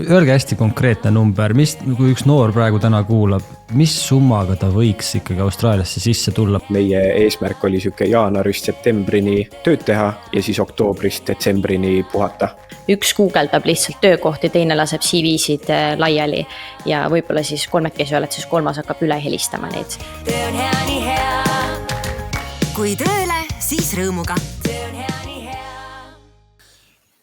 öelge hästi konkreetne number, kui üks noor praegu täna kuulab, mis summaga ta võiks ikkagi Austraaliasse sisse tulla? Meie eesmärk oli siuke jaanuarist septembrini tööd teha ja siis oktoobrist detsembrini puhata. Üks guugeldab lihtsalt töökohti, teine laseb CV-sid laiali ja võib-olla siis kolmekesi oled, siis kolmas hakkab üle helistama neid. Töö on hea, nii hea. Kui tööle, siis rõõmuga.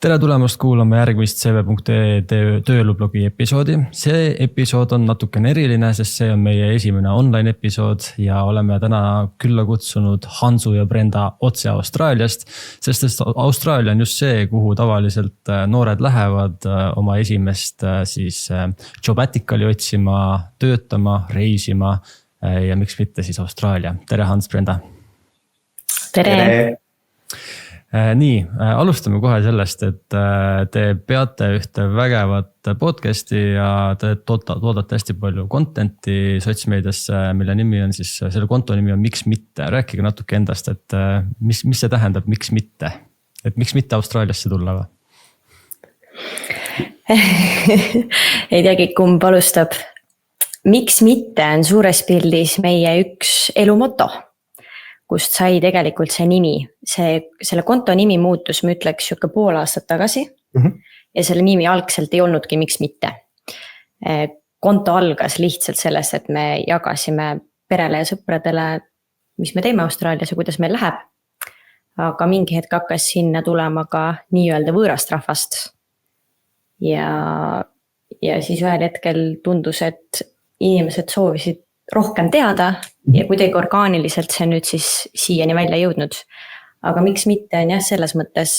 Tere tulemast kuulama järgmist CV.ee tööelublogi episoodi. See episood on natukene eriline, sest see on meie esimene online episood ja oleme täna külla kutsunud Hansu ja Brenda otse Austraaliast, sest Austraalia on just see, kuhu tavaliselt noored lähevad oma esimest jobaticali otsima, töötama, reisima ja miks mitte siis Austraalia. Tere Hans, Brenda! Tere! Nii, alustame kohe sellest, et te peate ühte vägevat podcasti ja te toodate hästi palju contenti sotsmeediasse, mille nimi on siis, selle konto nimi on Miks mitte. Rääkige natuke endast, et mis see tähendab, miks mitte? Et miks mitte Austraaliasse tulla või? Ei teagi, kumb alustab. Miks mitte on suures pildis meie üks elumoto, kust sai tegelikult see nimi. Selle konto nimi muutus, ma ütleks, pool aastat tagasi. Ja selle nimi algselt ei olnudki miks mitte. Konto algas lihtsalt sellest, et me jagasime perele ja sõpradele, mis me teeme Austraalias ja kuidas meil läheb. Aga mingi hetk hakkas sinna tulema ka nii-öelda võõrast rahvast. Ja siis ühel hetkel tundus, et inimesed soovisid rohkem teada ja kuidagi orgaaniliselt see nüüd siis siiani välja jõudnud. Aga miks mitte on jah selles mõttes,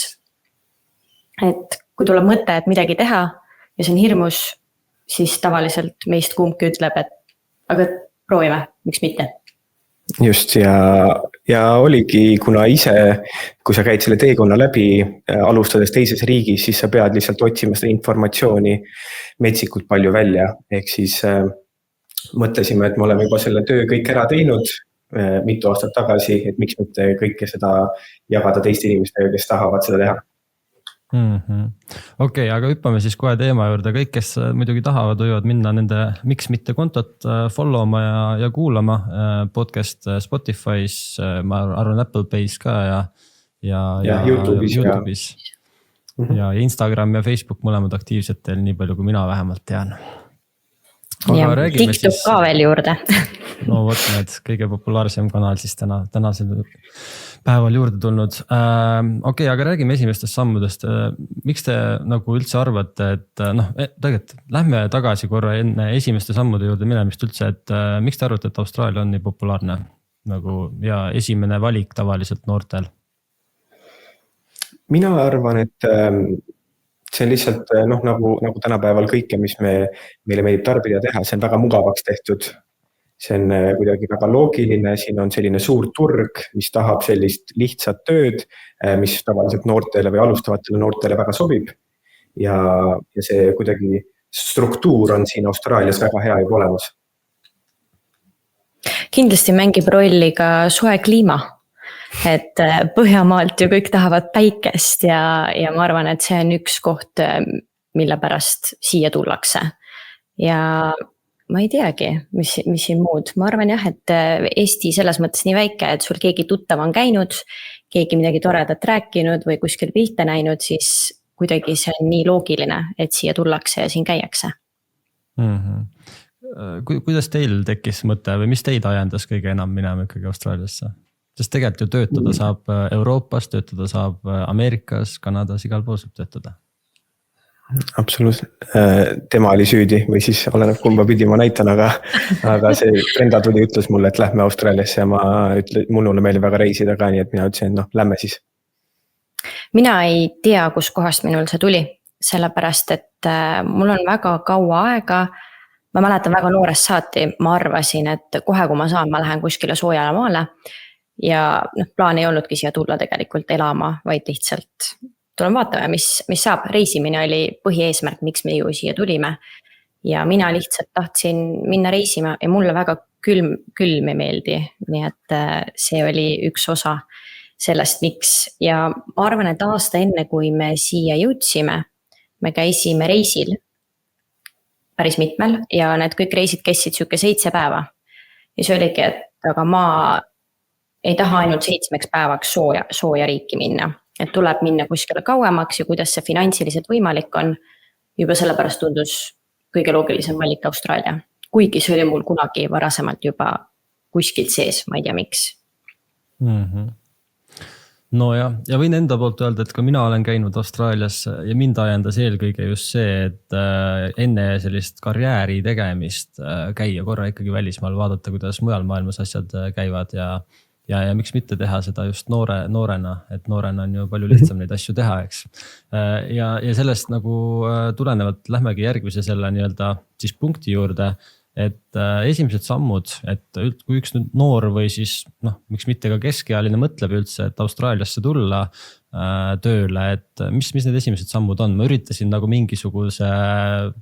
et kui tuleb mõte, et midagi teha ja see on hirmus, siis tavaliselt meist kumbki ütleb, et aga proovime, miks mitte. Just ja oligi, kuna ise, kui sa käid selle teekonna läbi, alustades teises riigis, siis sa pead lihtsalt otsima seda informatsiooni metsikult palju välja. Ehk siis mõtlesime, et me oleme juba selle töö kõik ära teinud mitu aastat tagasi, et miks mitte kõike seda jagada teiste inimestega, kes tahavad seda teha. Okei, aga hüppame siis kohe teema juurde. Kõik, kes muidugi tahavad, võivad minna nende miks mitte kontot followma ja kuulama podcast Spotify's, ma arvan Apple Pay's ka ja YouTube'is. Ja Instagram ja Facebook mõlemad aktiivsetel, nii palju kui mina vähemalt tean. Ja TikTok ka veel juurde. No võt need kõige populaarsem kanal siis tänasel päeval juurde tulnud. Okei, aga räägime esimestest sammudest. Miks te nagu üldse arvate, et tegelikult lähme tagasi korra enne esimeste sammude juurde minemist üldse, et miks te arvate, et Austraalia on nii populaarne ja esimene valik tavaliselt noortel? Mina arvan, et see on lihtsalt nagu tänapäeval kõike, mis meile meeldib tarbida teha, see on väga mugavaks tehtud. See on kuidagi väga loogiline, siin on selline suur turg, mis tahab sellist lihtsat tööd, mis tavaliselt noortele või alustavatele noortele väga sobib. Ja see kuidagi struktuur on siin Austraalias väga hea juba olemas. Kindlasti mängib rolli ka soe kliima. Et Põhjamaalt ju kõik tahavad päikest ja ma arvan, et see on üks koht, mille pärast siia tullakse. Ja ma ei teagi, mis siin muud. Ma arvan jah, et Eesti selles mõttes nii väike, et sul keegi tuttav on käinud, keegi midagi toredat rääkinud või kuskil pilte näinud, siis kuidagi see on nii loogiline, et siia tullakse ja siin käiakse. Kuidas teil tekkis mõte või mis teid ajendas kõige enam minema ikkagi Austraaliasse? Sest tegelikult ju töötada saab Euroopas, töötada saab Ameerikas, Kanadas, igal pool saab töötada. Absoluutselt. Tema oli süüdi või siis oleneb kumba pidi ma näitan, aga see Brenda tuli ütles mulle, et lähme Austraaliasse ja mulle meeldib väga reisida ka, nii et mina ütlesin, lähme siis. Mina ei tea, kus kohast minul see tuli, sellepärast, et mul on väga kaua aega. Ma mäletan väga noorest saati, ma arvasin, et kohe kui ma saan, ma lähen kuskile soojale maale. Ja plaan ei olnudki siia tulla tegelikult elama, vaid lihtsalt tuleme vaatame, mis saab. Reisimine oli põhieesmärk, miks me ju siia tulime. Ja mina lihtsalt tahtsin minna reisima ja mulle väga külm ei meeldi. Nii et see oli üks osa sellest, miks. Ja ma arvan, et aasta enne, kui me siia jõudsime, me käisime reisil päris mitmel ja need kõik reisid kestsid sihuke 7 päeva. Ja see oligi, et aga ma ei taha ainult 7 päevaks sooja riiki minna, et tuleb minna kuskile kauemaks ja kuidas see finantsiliselt võimalik on. Juba sellepärast tundus kõige loogilisem valik Austraalia. Kuigi see oli mul kunagi varasemalt juba kuskilt sees, ma ei tea miks. No ja võin enda poolt öelda, et ka mina olen käinud Austraalias ja mind ajendas eelkõige just see, et enne sellist karjääri tegemist käia korra ikkagi välismaal, vaadata, kuidas mujal maailmas asjad käivad ja miks mitte teha seda just noorena, et noorena on ju palju lihtsam neid asju teha, eks. Ja sellest nagu tulenevalt lähmegi järgmise selle nii-öelda siis punkti juurde, et esimesed sammud, et kui üks noor või siis miks mitte ka keskealine mõtleb üldse, et Austraaliasse tulla tööle, et mis need esimesed sammud on? Ma üritasin nagu mingisuguse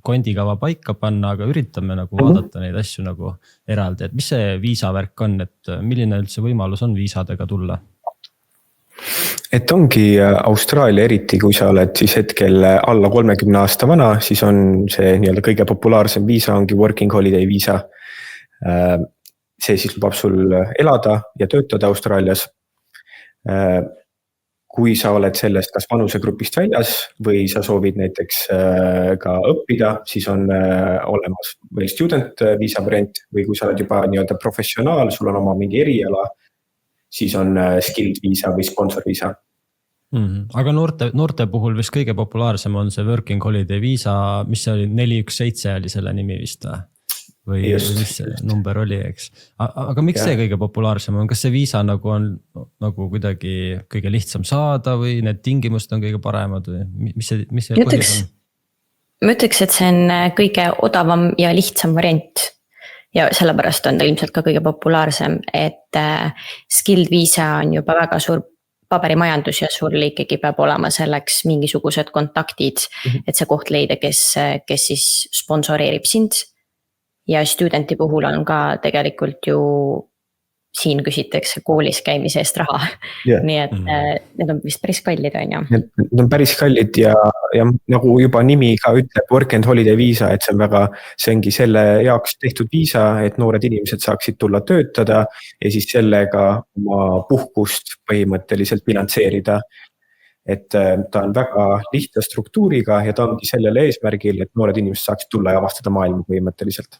kondikava paika panna, aga üritame nagu vaadata neid asju nagu eraldi, et mis see viisavärk on, et milline üldse võimalus on viisadega tulla? Et ongi Austraalia eriti, kui sa oled siis hetkel alla 30 aasta vana, siis on see nii-öelda kõige populaarsem viisa ongi working holiday viisa. See siis lubab sul elada ja töötada Austraalias. Kui sa oled sellest kas vanusegrupist väljas või sa soovid näiteks ka õppida, siis on olemas veel student viisa variant või kui sa oled juba nii-öelda professionaal, sul on oma mingi eriala, siis on skilled viisa või sponsor viisa. Aga noorte puhul vist kõige populaarsem on see working holiday viisa, mis see oli 417 oli selle nimi vist või mis see number oli, eks. Aga miks see kõige populaarsem on? Kas see viisa nagu on nagu kuidagi kõige lihtsam saada või need tingimused on kõige paremad või mis see põhjus on? Ma ütleks, et see on kõige odavam ja lihtsam variant. Ja sellepärast on ta ilmselt ka kõige populaarsem, et skilled viisa on juba väga suur paberimajandus ja sul ikkagi peab olema selleks mingisugused kontaktid, et see koht leida, kes siis sponsoreerib sind. Ja studenti puhul on ka tegelikult ju siin küsitakse koolis käimise eest raha. Nii et need on vist päris kallid, on ju? Need on päris kallid ja nagu juba nimi ka ütleb work and holiday viisa, et see ongi selle jaoks tehtud viisa, et noored inimesed saaksid tulla töötada ja siis sellega oma puhkust põhimõtteliselt finantseerida. Et ta on väga lihtsa struktuuriga ja ta ongi sellele eesmärgil, et noored inimesed saaksid tulla ja avastada maailma põhimõtteliselt.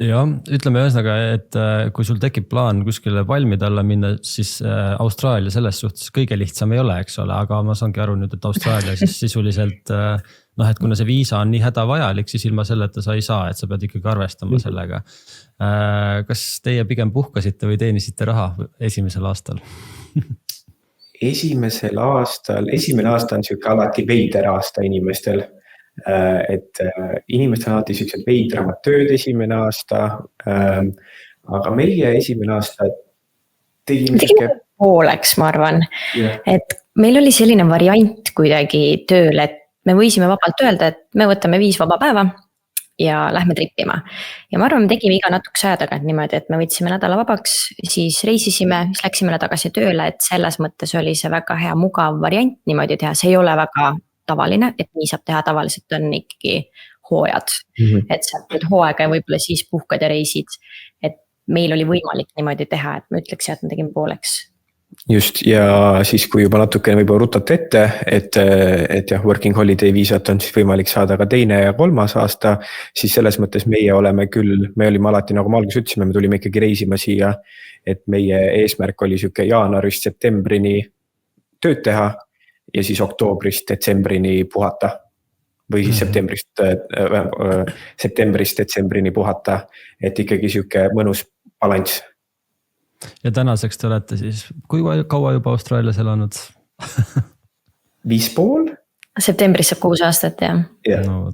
Ja ütleme ühesõnaga, et kui sul tekib plaan kuskile valmida alla minna, siis Austraalia selles suhtes kõige lihtsam ei ole, eks ole, aga ma saangi aru nüüd, et Austraalia siis sisuliselt, et kuna see viisa on nii hädavajalik, siis ilma selleta sa ei saa, et sa pead ikkagi arvestama sellega. Kas teie pigem puhkasite või teenisite raha esimesel aastal? Esimene aasta on siuke alati veider aasta inimestel. Et inimestel on alati sellised veidramad tööd esimene aasta, aga meie esimene aasta tegime pooleks, ma arvan. Et meil oli selline variant kuidagi tööl, et me võisime vabalt öelda, et me võtame 5 vaba päeva ja lähme trippima. Ja ma arvan, me tegime iga natukese aja tagant niimoodi, et me võtsime nädala vabaks, siis reisisime, siis läksime tagasi tööle, et selles mõttes oli see väga hea mugav variant niimoodi teha, see ei ole väga tavaline, et nii saab teha, tavaliselt on ikkagi hooajad, et sa nüüd hooaega ja võib-olla siis puhkad ja reisid, et meil oli võimalik niimoodi teha, et ma ütleks, et me tegime pooleks. Just, ja siis kui juba natukene võib-olla rutate ette, et jah, working holiday viisat on siis võimalik saada ka 2. ja 3. aasta, siis selles mõttes me olime alati, nagu me alguses ütlesime, me tulime ikkagi reisima siia, et meie eesmärk oli siuke jaanuarist septembrini tööd teha, ja siis oktoobrist detsembrini puhata või siis septembrist detsembrini puhata, et ikkagi siuke mõnus balanss. Ja tänaseks te olete siis, kui kaua juba Austraalias elanud? 5,5? Septembris saab 6 aastat, jah. No,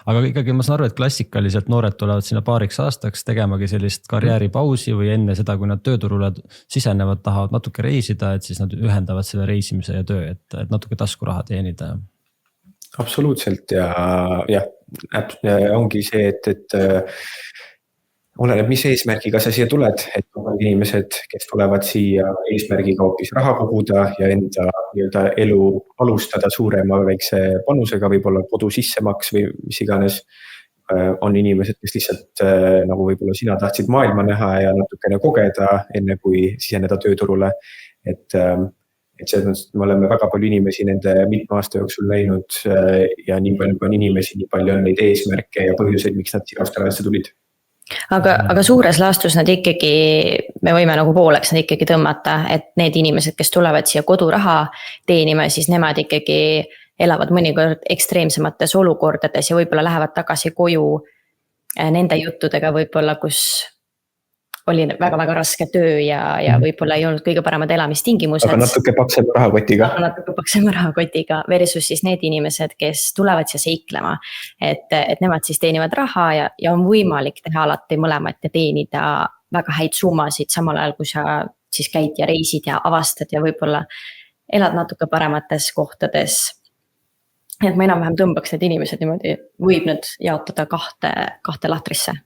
aga ikkagi ma saan aru, et klassikaliselt noored tulevad sinna paariks aastaks tegemagi sellist karjääripausi või enne seda, kui nad tööturule sisenevad, tahavad natuke reisida, et siis nad ühendavad selle reisimise ja töö, et natuke taskuraha teenida. Absoluutselt ja ongi see, et oleneb, mis eesmärgiga sa siia tuled, et on inimesed, kes tulevad siia eesmärgiga hoopis raha koguda ja enda elu alustada suurema väikse panusega, võib-olla kodu sissemaks või mis iganes. on inimesed, kes lihtsalt nagu võib-olla sina tahtsid maailma näha ja natukene kogeda enne kui siseneda tööturule. Et selles mõttes, et me oleme väga palju inimesi nende mitme aasta jooksul näinud ja nii palju on inimesi, nii palju on neid eesmärke ja põhjuseid, miks nad siia Austraaliasse tulid. Aga suures laastus nad ikkagi, me võime nagu pooleks nad ikkagi tõmmata, et need inimesed, kes tulevad siia koduraha teenima, siis nemad ikkagi elavad mõnikord ekstreemsemates olukordades ja võib-olla lähevad tagasi koju nende juttudega võib-olla, kus oli väga-väga raske töö ja võib-olla ei olnud kõige paremad elamistingimused. Aga natuke paksema rahakotiga. Natuke paksema rahakotiga versus siis need inimesed, kes tulevad siia seiklema. Et nemad siis teenivad raha ja on võimalik teha alati mõlemat ja teenida väga häid summasid samal ajal, kui sa siis käid ja reisid ja avastad ja võib-olla elad natuke paremates kohtades. Et ma enam-vähem tõmbaks need inimesed niimoodi, võib need jaotada kahte lahtrisse.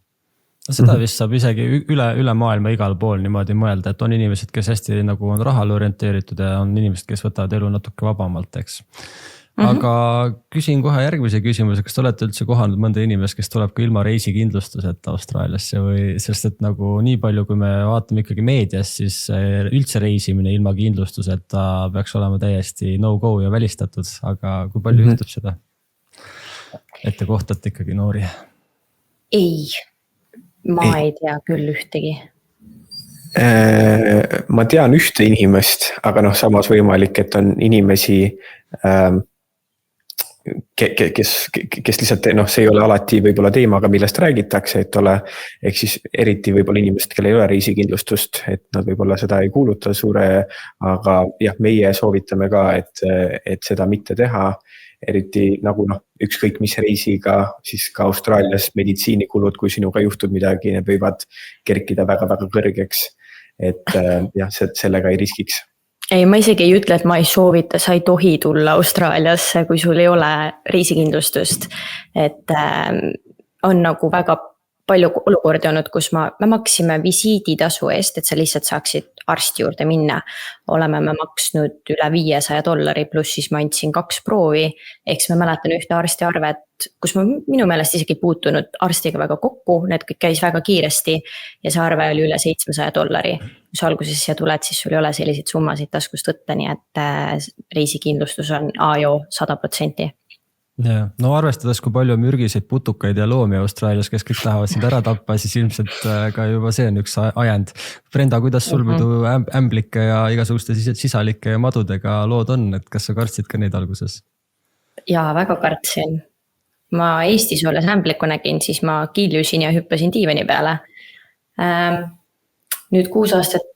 Seda vist saab isegi üle maailma igal pool niimoodi mõelda, et on inimesed, kes hästi nagu on rahale orienteeritud ja on inimesed, kes võtavad elu natuke vabamalt, eks. Aga küsin kohe järgmise küsimuse, kas te olete üldse kohanud mõnda inimest, kes tuleb ka ilma reisikindlustuseta Austraaliasse või sest, et nagu nii palju, kui me vaatame ikkagi meedias, siis üldse reisimine ilma kindlustuseta peaks olema täiesti no-go ja välistatud, aga kui palju juhtub seda, et te kohtate ikkagi noori? Ei. Ma ei tea küll ühtegi. Ma tean ühte inimest, aga samas võimalik, et on inimesi, kes lihtsalt, see ei ole alati võib-olla teemaga, millest räägitakse, et ole, ehk siis eriti võib-olla inimesed, kelle ei ole reisikindlustust, et nad võib-olla seda ei kuuluta aga jah, meie soovitame ka, et seda mitte teha. Eriti nagu ükskõik mis reisiga, siis ka Austraalias meditsiinikulud, kui sinuga juhtub midagi, need võivad kerkida väga-väga kõrgeks, et jah, sellega ei riskiks. Ei, ma isegi ei ütle, et ma ei soovita, sa ei tohi tulla Austraaliasse, kui sul ei ole reisikindlustust, et on nagu väga palju olukordi olnud, kus me maksime visiiditasu eest, et sa lihtsalt saaksid arsti juurde minna. Oleme me maksnud üle $500 pluss siis ma andsin 2 proovi. Eks ma mäletan ühte arstiarvet, kus ma minu meelest isegi puutunud arstiga väga kokku, need kõik käis väga kiiresti ja see arve oli üle $700. Kui sa alguses siia tuled, siis sul ei ole selliseid summasid taskust võtta, nii et reisikindlustus on AJO 100%. Ja, no arvestades, kui palju mürgiseid putukaid ja loomi Austraalias, kes kõik tahavad sind ära tappa, siis ilmselt ka juba see on üks ajend. Brenda, kuidas sul muidu ämblike ja igasuguste sisalike ja madudega lood on, et kas sa kartsid ka neid alguses? Jaa, väga kartsin. Ma Eestis olles ämbliku nägin, siis ma kiljusin ja hüppasin diivani peale. Nüüd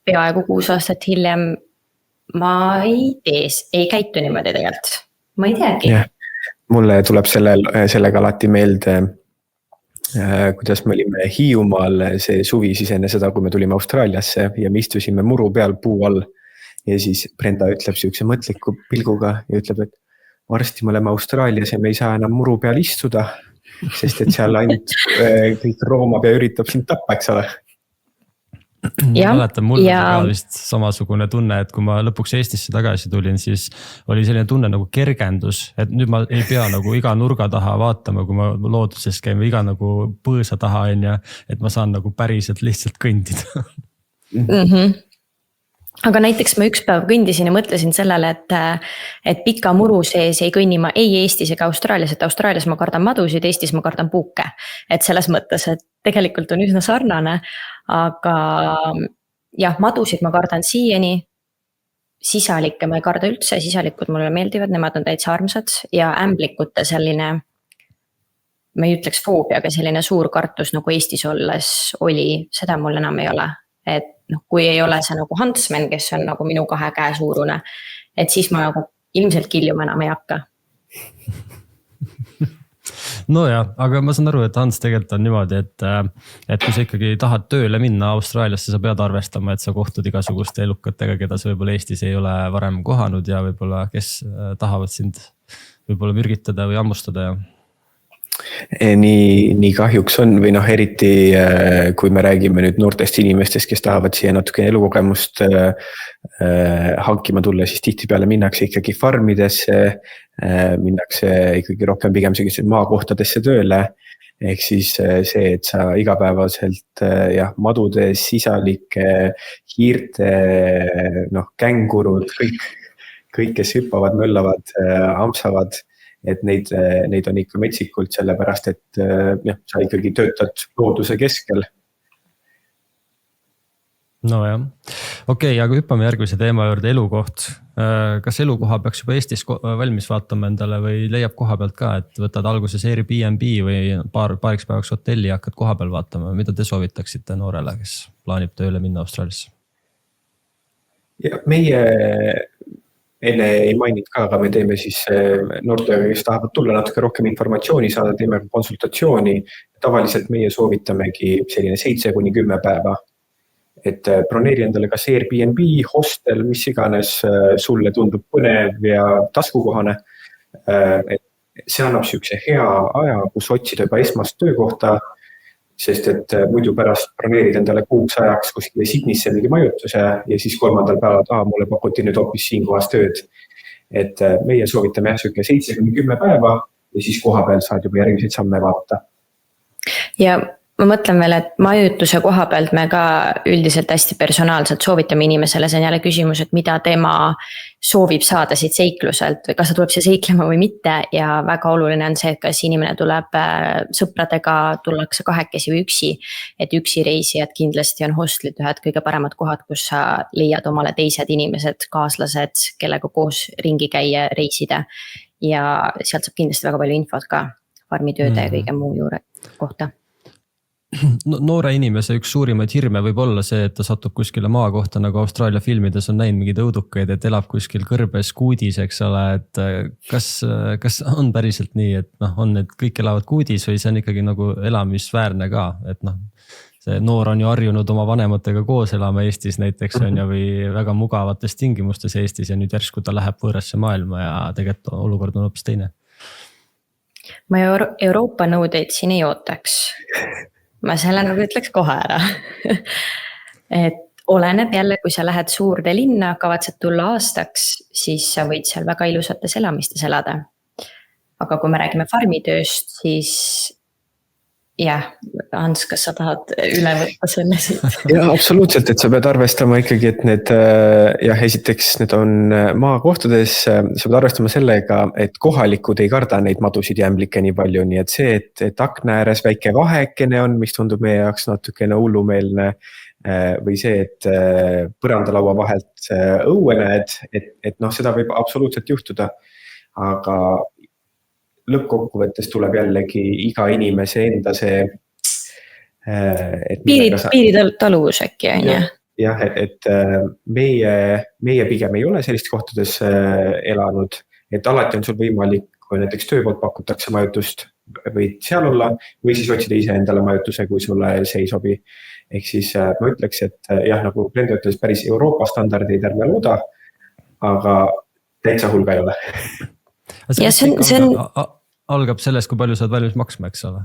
peaaegu 6 aastat hiljem ma ei käitu niimoodi tegelikult. Ma ei teagi. Yeah. Mulle tuleb sellega alati meelde, kuidas me olime Hiiumaal see suvi siis enne seda, kui me tulime Austraaliasse ja me istusime muru peal puu all. Ja siis Brenda ütleb siukse mõtliku pilguga ja ütleb, et varsti me oleme Austraalias ja me ei saa enam muru peal istuda, sest et seal ainult kõik roomab ja üritab sind tappa, eks ole. Ma mäletan, mul ka vist samasugune tunne, et kui ma lõpuks Eestisse tagasi tulin, siis oli selline tunne nagu kergendus, et nüüd ma ei pea nagu iga nurga taha vaatama, kui ma looduses käin või iga nagu põõsa taha on ja et ma saan nagu päriselt lihtsalt kõndida. Aga näiteks ma üks päev kõndisin ja mõtlesin sellele, et pika muru sees ei kõnni ma ei Eestis ega Austraalias, et Austraalias ma kardan madusid, Eestis ma kardan puuke. Et selles mõttes, et tegelikult on üsna sarnane, aga jah, madusid ma kardan siiani, sisalikke ma ei karda üldse, sisalikud mulle meeldivad, nemad on täitsa armsad ja ämblikute selline, ma ei ütleks foobia, aga selline suur kartus nagu Eestis olles oli, seda mul enam ei ole. Et kui ei ole see nagu Huntsman, kes on nagu minu 2 käe suurune, et siis ma nagu ilmselt kiljuma enam ei hakka. No jah, aga ma saan aru, et Hans tegelikult on niimoodi, et kui sa ikkagi tahad tööle minna Austraaliasse, sa pead arvestama, et sa kohtud igasuguste elukatega, keda sa võib-olla Eestis ei ole varem kohanud ja võib-olla kes tahavad sind võib-olla mürgitada või ammustada ja Nii kahjuks on või eriti kui me räägime nüüd noortest inimestest, kes tahavad siia natuke elukogemust hankima tulla, siis tihtipeale minnakse ikkagi farmidesse, minnakse ikkagi rohkem pigem sellisesse maakohtadesse tööle, ehk siis see, et sa igapäevaselt madude, sisalike, hiirte, kängurud, kõik, kes hüppavad, möllavad, ampsavad, et neid on ikka metsikult, sellepärast et sa ikkagi töötad looduse keskel. Nojah, okei, aga hüppame järgmise teema juurde, elukoht. Kas elukoha peaks juba Eestis valmis vaatama endale või leiab koha pealt ka, et võtad alguses Airbnb või paariks päevaks hotelli ja hakkad koha peal vaatama? Mida te soovitaksite noorele, kes plaanib tööle minna Austraaliasse? Ja meie enne ei maininud ka, aga me teeme siis noortega, kes tahavad tulla natuke rohkem informatsiooni saada, teeme konsultatsiooni. Tavaliselt meie soovitamegi selline 7-10 päeva. Et broneeri endale kas Airbnb, hostel, mis iganes sulle tundub põnev ja taskukohane. See annab sükse hea aja, kus otsida juba esmast töökohta, sest et muidu pärast broneerid endale kuuks ajaks kuskile Sydneysse mingi majutuse ja siis 3. päeval, mulle pakuti nüüd hoopis siin kohas tööd. Et meie soovitame süke 7-10 päeva ja siis koha peal saad juba järgmiseid samme vaata. Ja ma mõtlen veel, et majutuse koha pealt me ka üldiselt hästi personaalselt soovitame inimesele, see on jälle küsimus, et mida tema soovib saada siit seikluselt või kas ta tuleb siia seiklema või mitte ja väga oluline on see, et kas inimene tuleb sõpradega, tullakse kahekesi või üksi, et üksi reisijad kindlasti on hostlid ühed kõige paremad kohad, kus sa leiad omale teised inimesed, kaaslased, kellega koos ringi käia, reisida ja sealt saab kindlasti väga palju infot ka farmitööde ja kõige muu juurde kohta. Noore inimese üks suurimaid hirme võib olla see, et ta satub kuskile maakohta, nagu Austraalia filmides on näinud mingid õudukaid, et elab kuskil kõrbes kuudis, eks ole, et kas on päriselt nii, et on need kõik elavad kuudis või see on ikkagi nagu elamisväärne ka, et see noor on ju harjunud oma vanematega koos elama Eestis näiteks on ja või väga mugavates tingimustes Eestis ja nüüd järsku ta läheb võõrasse maailma ja tegelikult olukord on hoopis teine. Ma Euroopa nõudeid siin ei ootaks. Ma selle nagu ütleks kohe ära. Et oleneb jälle, kui sa lähed suurde linna, kavatsed tulla aastaks, siis sa võid seal väga ilusates elamistes elada. Aga kui me räägime farmitööst, siis jah, Hans, kas sa tahad üle võtta selle siit? Ja absoluutselt, et sa pead arvestama ikkagi, et need, esiteks need on maakohtades, sa pead arvestama sellega, et kohalikud ei karda neid madusid jämblikke nii palju, nii et see, et akna ääres väike vahekene on, mis tundub meie jaoks natukene hullumeelne või see, et põrandalaua vahelt õue näed, et seda võib absoluutselt juhtuda, aga lõppkokkuvõttes tuleb jällegi iga inimese enda see piiritaluvus äkki on jah? Jah, et meie pigem ei ole sellist kohtades elanud, et alati on sul võimalik, kui näiteks töö poolt pakutakse majutust, võid seal olla või siis otsida ise endale majutuse, kui sulle see ei sobi. Ehk siis ma ütleks, et jah, nagu Brenda ütles, päris Euroopa standardeid ärme looda, aga täitsa hulga ei ole. Ja see algab sellest, kui palju sa oled valmis maksma, eks ole?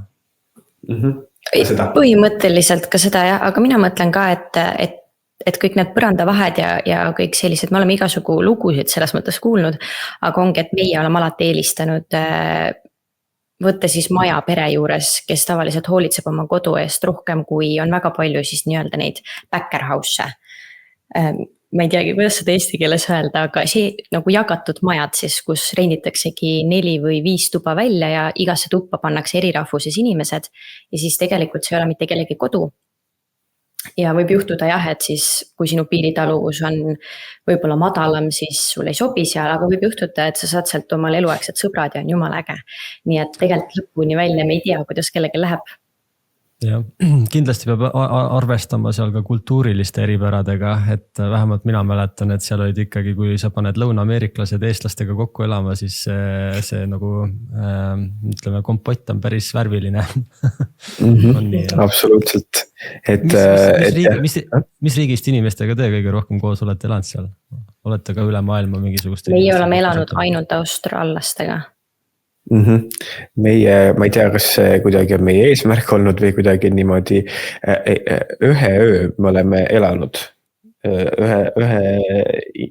Põhimõtteliselt ka seda, aga mina mõtlen ka, et kõik need põrandavahed ja kõik sellised, me oleme igasugu lugusid selles mõttes kuulnud, aga ongi, et meie oleme alati eelistanud võtta siis maja pere juures, kes tavaliselt hoolitseb oma kodu eest rohkem, kui on väga palju siis nii-öelda neid backerhouse'e. Ma ei teagi, kuidas seda eesti keeles öelda, aga see nagu jagatud majad siis, kus renditaksegi 4 või 5 tuba välja ja igasse tuppa pannakse eri rahvuses inimesed ja siis tegelikult see ei ole mitte kellegi kodu. Ja võib juhtuda jah, et siis kui sinu piiritaluvus on võib-olla madalam, siis sul ei sobi seal, aga võib juhtuda, et sa saad sealt omal eluaegsed sõbrad ja on jumala äge. Nii et tegelikult lõpuni välja me ei tea, kuidas kellegi läheb. Ja kindlasti peab arvestama seal ka kultuuriliste eripäradega, et vähemalt mina mäletan, et seal olid ikkagi, kui sa paned lõuna-ameeriklased eestlastega kokku elama, siis see nagu ütleme, kompott on päris värviline. Absoluutselt. Mis riigist inimestega te kõige rohkem koos olete elanud seal? Olete ka üle maailma mingisugust? Meie oleme elanud ainult austraallastega. Meie, ma ei tea, kas see kuidagi on meie eesmärk olnud või kuidagi niimoodi ühe öö me oleme elanud ühe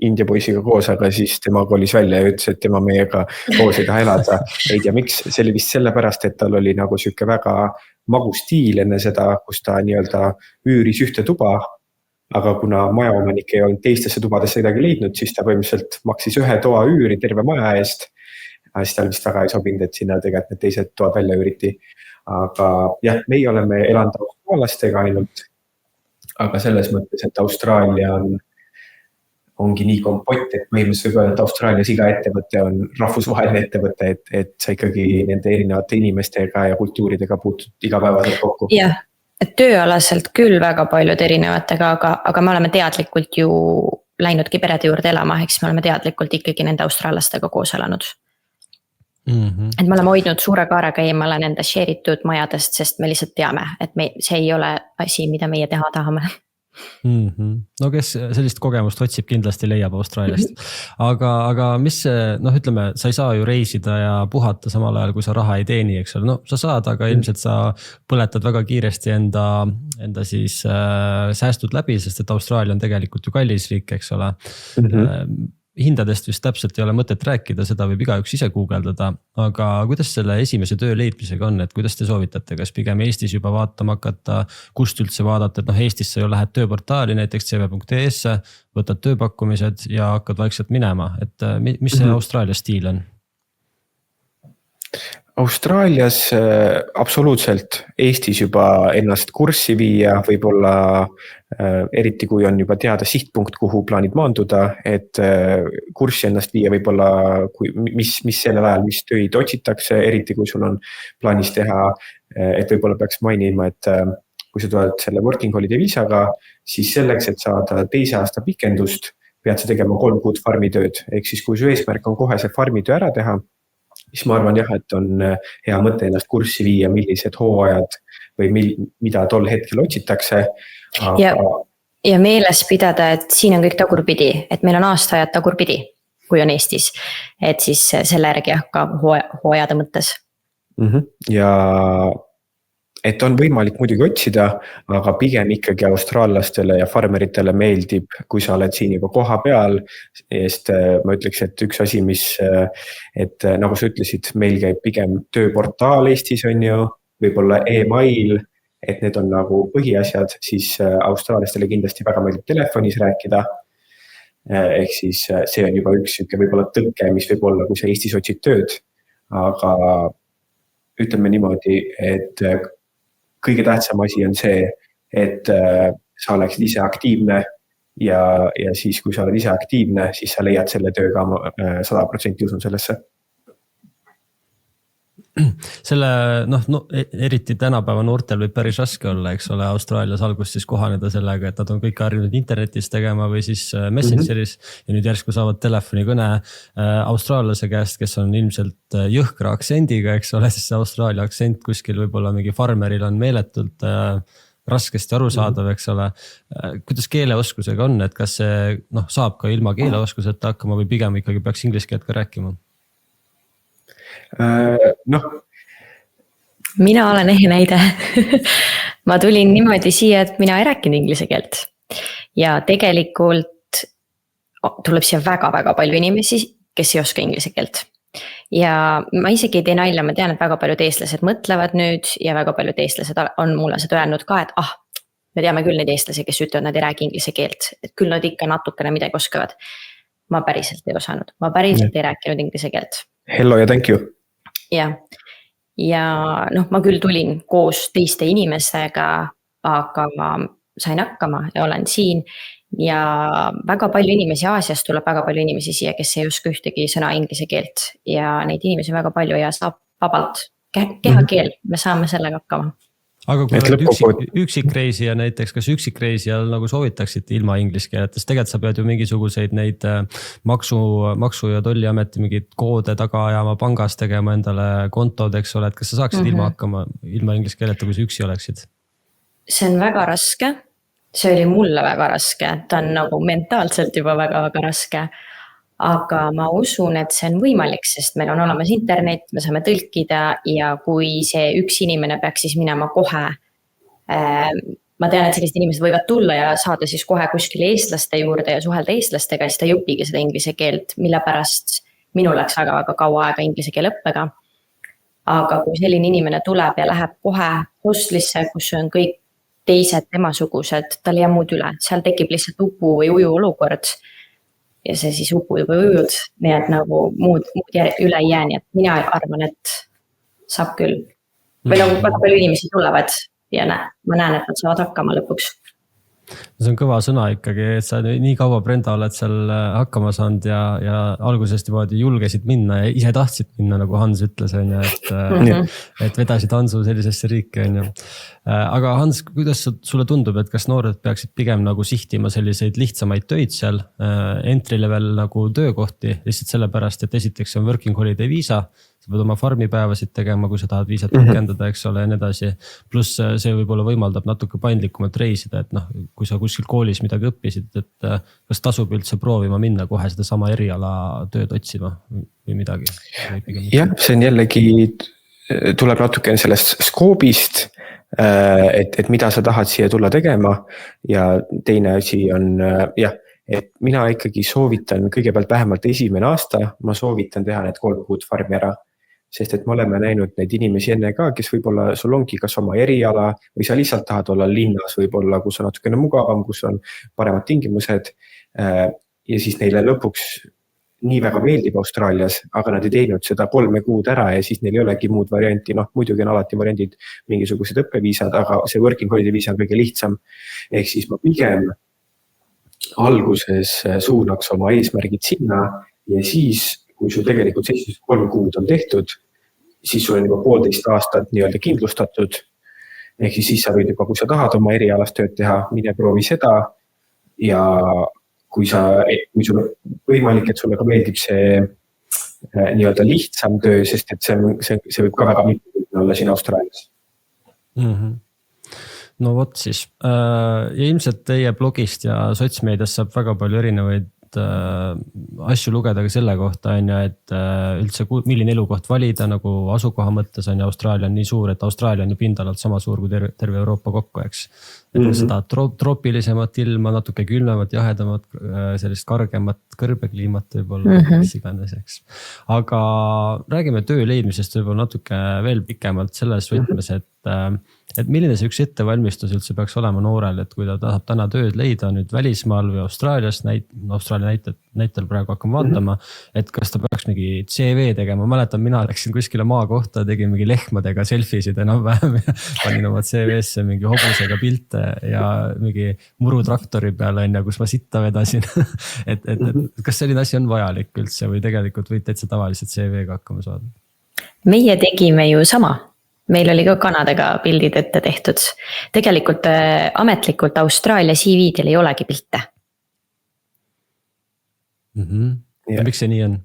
India poisiga koos, aga siis tema kolis välja ja ütles, et tema meiega koos ei taha elada. Ei tea miks, see oli vist sellepärast, et tal oli nagu siuke väga magus stiil enne seda, kus ta nii-öelda üüris ühte tuba, aga kuna majaomanik ei olnud teistesse tubadesse midagi leidnud, siis ta põhimõtteliselt maksis ühe toa üüri terve maja eest. Siis tal vist väga ei sobinud, et sinna tegelikult need teised toad välja üüriti. Aga jah, meie oleme elanud austraallastega ainult, aga selles mõttes, et Austraalia ongi nii kompott, et põhimõtteliselt võib öelda, et Austraalias iga ettevõte on rahvusvaheline ettevõte, et sa ikkagi nende erinevate inimestega ja kultuuridega puutud igapäevaselt kokku. Jah, et tööalaselt küll väga paljud erinevatega, aga me oleme teadlikult ju läinudki perede juurde elama, eks me oleme teadlikult ikkagi nende austraallastega koos elanud. Et me oleme hoidnud suure kaarega eemale nende share'itud majadest, sest me lihtsalt teame, et see ei ole asi, mida meie teha tahame. No kes sellist kogemust otsib, kindlasti leiab Austraaliast. Aga mis see, ütleme, sa ei saa ju reisida ja puhata samal ajal, kui sa raha ei teeni, eks ole. No sa saad, aga ilmselt sa põletad väga kiiresti enda siis säästud läbi, sest et Austraalia on tegelikult ju kallis riik, eks ole. Hindadest vist täpselt ei ole mõtet rääkida, seda võib igaüks ise guugeldada, aga kuidas selle esimese töö leidmisega on, et kuidas te soovitate, kas pigem Eestis juba vaatama hakata, kust üldse vaadata, et Eestis sa ju lähed tööportaali näiteks cv.ee-sse, võtad tööpakkumised ja hakkad vaikselt minema, et mis see Austraalia stiil on? Austraalias absoluutselt Eestis juba ennast kurssi viia, võib-olla eriti kui on juba teada sihtpunkt, kuhu plaanid maanduda, et kurssi ennast viia võib-olla, mis sellel ajal, mis töid otsitakse, eriti kui sul on plaanis teha, et võib-olla peaks mainima, et kui sa tuled selle working holiday viisaga, siis selleks, et saada 2 aasta pikendust, pead sa tegema 3 kuud farmitööd, ehk siis kui su eesmärk on kohe see farmitöö ära teha, siis ma arvan jah, et on hea mõte ennast kurssi viia, millised hooajad või mida tol hetkel otsitakse. Ja meeles pidada, et siin on kõik tagurpidi, et meil on aastaajad tagurpidi, kui on Eestis, et siis selle järgi ka hooajade mõttes. Ja et on võimalik muidugi otsida, aga pigem ikkagi austraallastele ja farmeritele meeldib, kui sa oled siin juba koha peal, sest ma ütleks, et üks asi, et nagu sa ütlesid, meil käib pigem tööportaal Eestis on ju, võib-olla e-mail, et need on nagu põhiasjad, siis austraallastele kindlasti väga meeldib telefonis rääkida. Ehk siis see on juba üks võib-olla tõkke, mis võib olla, kui sa Eestis otsid tööd, aga ütleme niimoodi, et kõige tähtsam asi on see, et sa oleksid ise aktiivne ja siis, kui sa oled ise aktiivne, siis sa leiad selle tööga 100% usun sellesse. Selle, eriti tänapäeva noortel võib päris raske olla, eks ole, Austraalias alguses siis kohaneda sellega, et nad on kõik harjunud internetis tegema või siis Messengeris ja nüüd järsku saavad telefonikõne austraallase käest, kes on ilmselt jõhkra aktsendiga, eks ole, siis see Austraalia aktsent kuskil võib-olla mingi farmeril on meeletult raskesti arusaadav, eks ole. Kuidas keeleoskusega on, et kas see saab ka ilma keeleoskuseta hakkama või pigem ikkagi peaks inglise keelt ka rääkima? Mina olen ehe näide. Ma tulin niimoodi siia, et mina ei rääkinud inglise keelt. Ja tegelikult tuleb siia väga-väga palju inimesi, kes ei oska inglise keelt. Ja ma isegi ei tee nalja, ma tean, et väga paljud eestlased mõtlevad nüüd ja väga paljud eestlased on mulle seda öelnud ka, et me teame küll neid eestlasi, kes ütlevad, nad ei räägi inglise keelt, et küll nad ikka natukene midagi oskavad. Ma päriselt ei osanud, ma päriselt ei rääkinud inglise keelt. Hello ja thank you. Ja ma küll tulin koos teiste inimestega, aga sain hakkama ja olen siin ja väga palju inimesi Aasiast tuleb väga palju inimesi siia, kes ei oska ühtegi sõna inglise keelt ja neid inimesi väga palju ja saab vabalt kehakeel, me saame sellega hakkama. Aga kui oled üksikreisija näiteks, kas üksikreisijal nagu soovitaksite ilma inglise keeletes, tegelikult sa pead ju mingisuguseid neid maksu- ja tolliameti mingid koode taga ajama pangas tegema endale kontod, eks ole, et kas sa saaksid ilma hakkama, ilma inglise keeleta, kui sa üksi oleksid? See on väga raske, see oli mulle väga raske, ta on nagu mentaalselt juba väga-väga raske, aga ma usun, et see on võimalik, sest meil on olemas internet, me saame tõlkida ja kui see üks inimene peaks siis minema kohe ma tean, et sellised inimesed võivad tulla ja saada siis kohe kuskile eestlaste juurde ja suhelda eestlastega, siis ta ei õpigi seda inglise keelt, mille pärast minul läks väga kaua aega inglise keele õppega. Aga kui selline inimene tuleb ja läheb kohe hostlisse, kus on kõik teised temasugused, tal ei jää muud üle, seal tekib lihtsalt upu või uju olukord ja see siis upu või ujud, nii et nagu muud üle ei jää, nii et mina arvan, et saab küll. Või nagu väga palju inimesi tulevad ja ma näen, et nad saavad hakkama lõpuks. See on kõva sõna ikkagi, et sa nii kaua Brenda oled seal hakkama saanud ja algusest juba julgesid minna ja ise tahtsid minna, nagu Hans ütles, et vedasid Hansu sellisesse riiki. Aga Hans, kuidas sulle tundub, et kas noored peaksid pigem nagu sihtima selliseid lihtsamaid töid seal, entry level nagu töökohti, lihtsalt sellepärast, et esiteks on working holiday viisa, sa pead oma farmipäevasid tegema, kui sa tahad viisat rakendada, eks ole, ja nii edasi. Pluss see võib-olla võimaldab natuke paindlikumalt reisida, et kui sa kuskil koolis midagi õppisid, et kas tasub üldse proovima minna kohe seda sama eriala tööd otsima või midagi? Jah, see on jällegi, tuleb natukene sellest skoobist, et mida sa tahad siia tulla tegema ja teine asi on et mina ikkagi soovitan kõigepealt vähemalt esimene aasta, ma soovitan teha need 3 kuud farmi ära. Sest et me oleme näinud neid inimesi enne ka, kes võib-olla sul ongi kas oma eriala või sa lihtsalt tahad olla linnas võib-olla, kus on natukene mugavam, kus on paremad tingimused ja siis neile lõpuks nii väga meeldib Austraalias, aga nad ei teinud seda 3 kuud ära ja siis neil ei olegi muud varianti. Muidugi on alati variandid mingisugused õppeviisad, aga see working holiday viisa on kõige lihtsam. Ehk siis ma pigem alguses suunaks oma eesmärgid sinna ja siis kui sul tegelikult 3 kuud on tehtud, siis sul on juba 1,5 aastat nii-öelda kindlustatud. Ehk siis sa võid juba, kui sa tahad oma erialast tööd teha, mine proovi seda. Ja kui sul on võimalik, et sulle ka meeldib see nii-öelda lihtsam töö, sest et see võib ka väga mitme olla siin Austraalias. No vot siis. Ja ilmselt teie blogist ja sotsmeediast saab väga palju erinevaid asju lugeda ka selle kohta, et üldse milline elukoht valida nagu asukoha mõttes on ja Austraalia on nii suur, et Austraalia on ju pindalalt sama suur kui terve Euroopa kokku, eks. Et seda troopilisemat ilma, natuke külmemat, jahedamat, sellist kargemat kõrbekliimat võib-olla, mis iganes, eks. Aga räägime töö leidmisest võib-olla natuke veel pikemalt selles võtmes, et milline see üks ettevalmistus üldse peaks olema noorel, et kui ta tahab täna tööd leida nüüd välismaal või Austraalias, Austraalia näitel praegu hakkame vaatama, et kas ta peaks mingi CV tegema. Mäletan, mina läksin kuskile maa kohta, tegin mingi lehmadega selfisid enam-vähem ja panin oma CV-sse mingi hobusega pilte ja mingi murutraktori peale, kus ma sitta vedasin. et kas selline asi on vajalik üldse või tegelikult võid täitsa tavaliselt CV-ga hakkama saada? Meie tegime ju sama. Meil oli ka kanadega pildid ette tehtud. Tegelikult ametlikult Austraalia CV-del ei olegi pilte. Ja miks see nii on?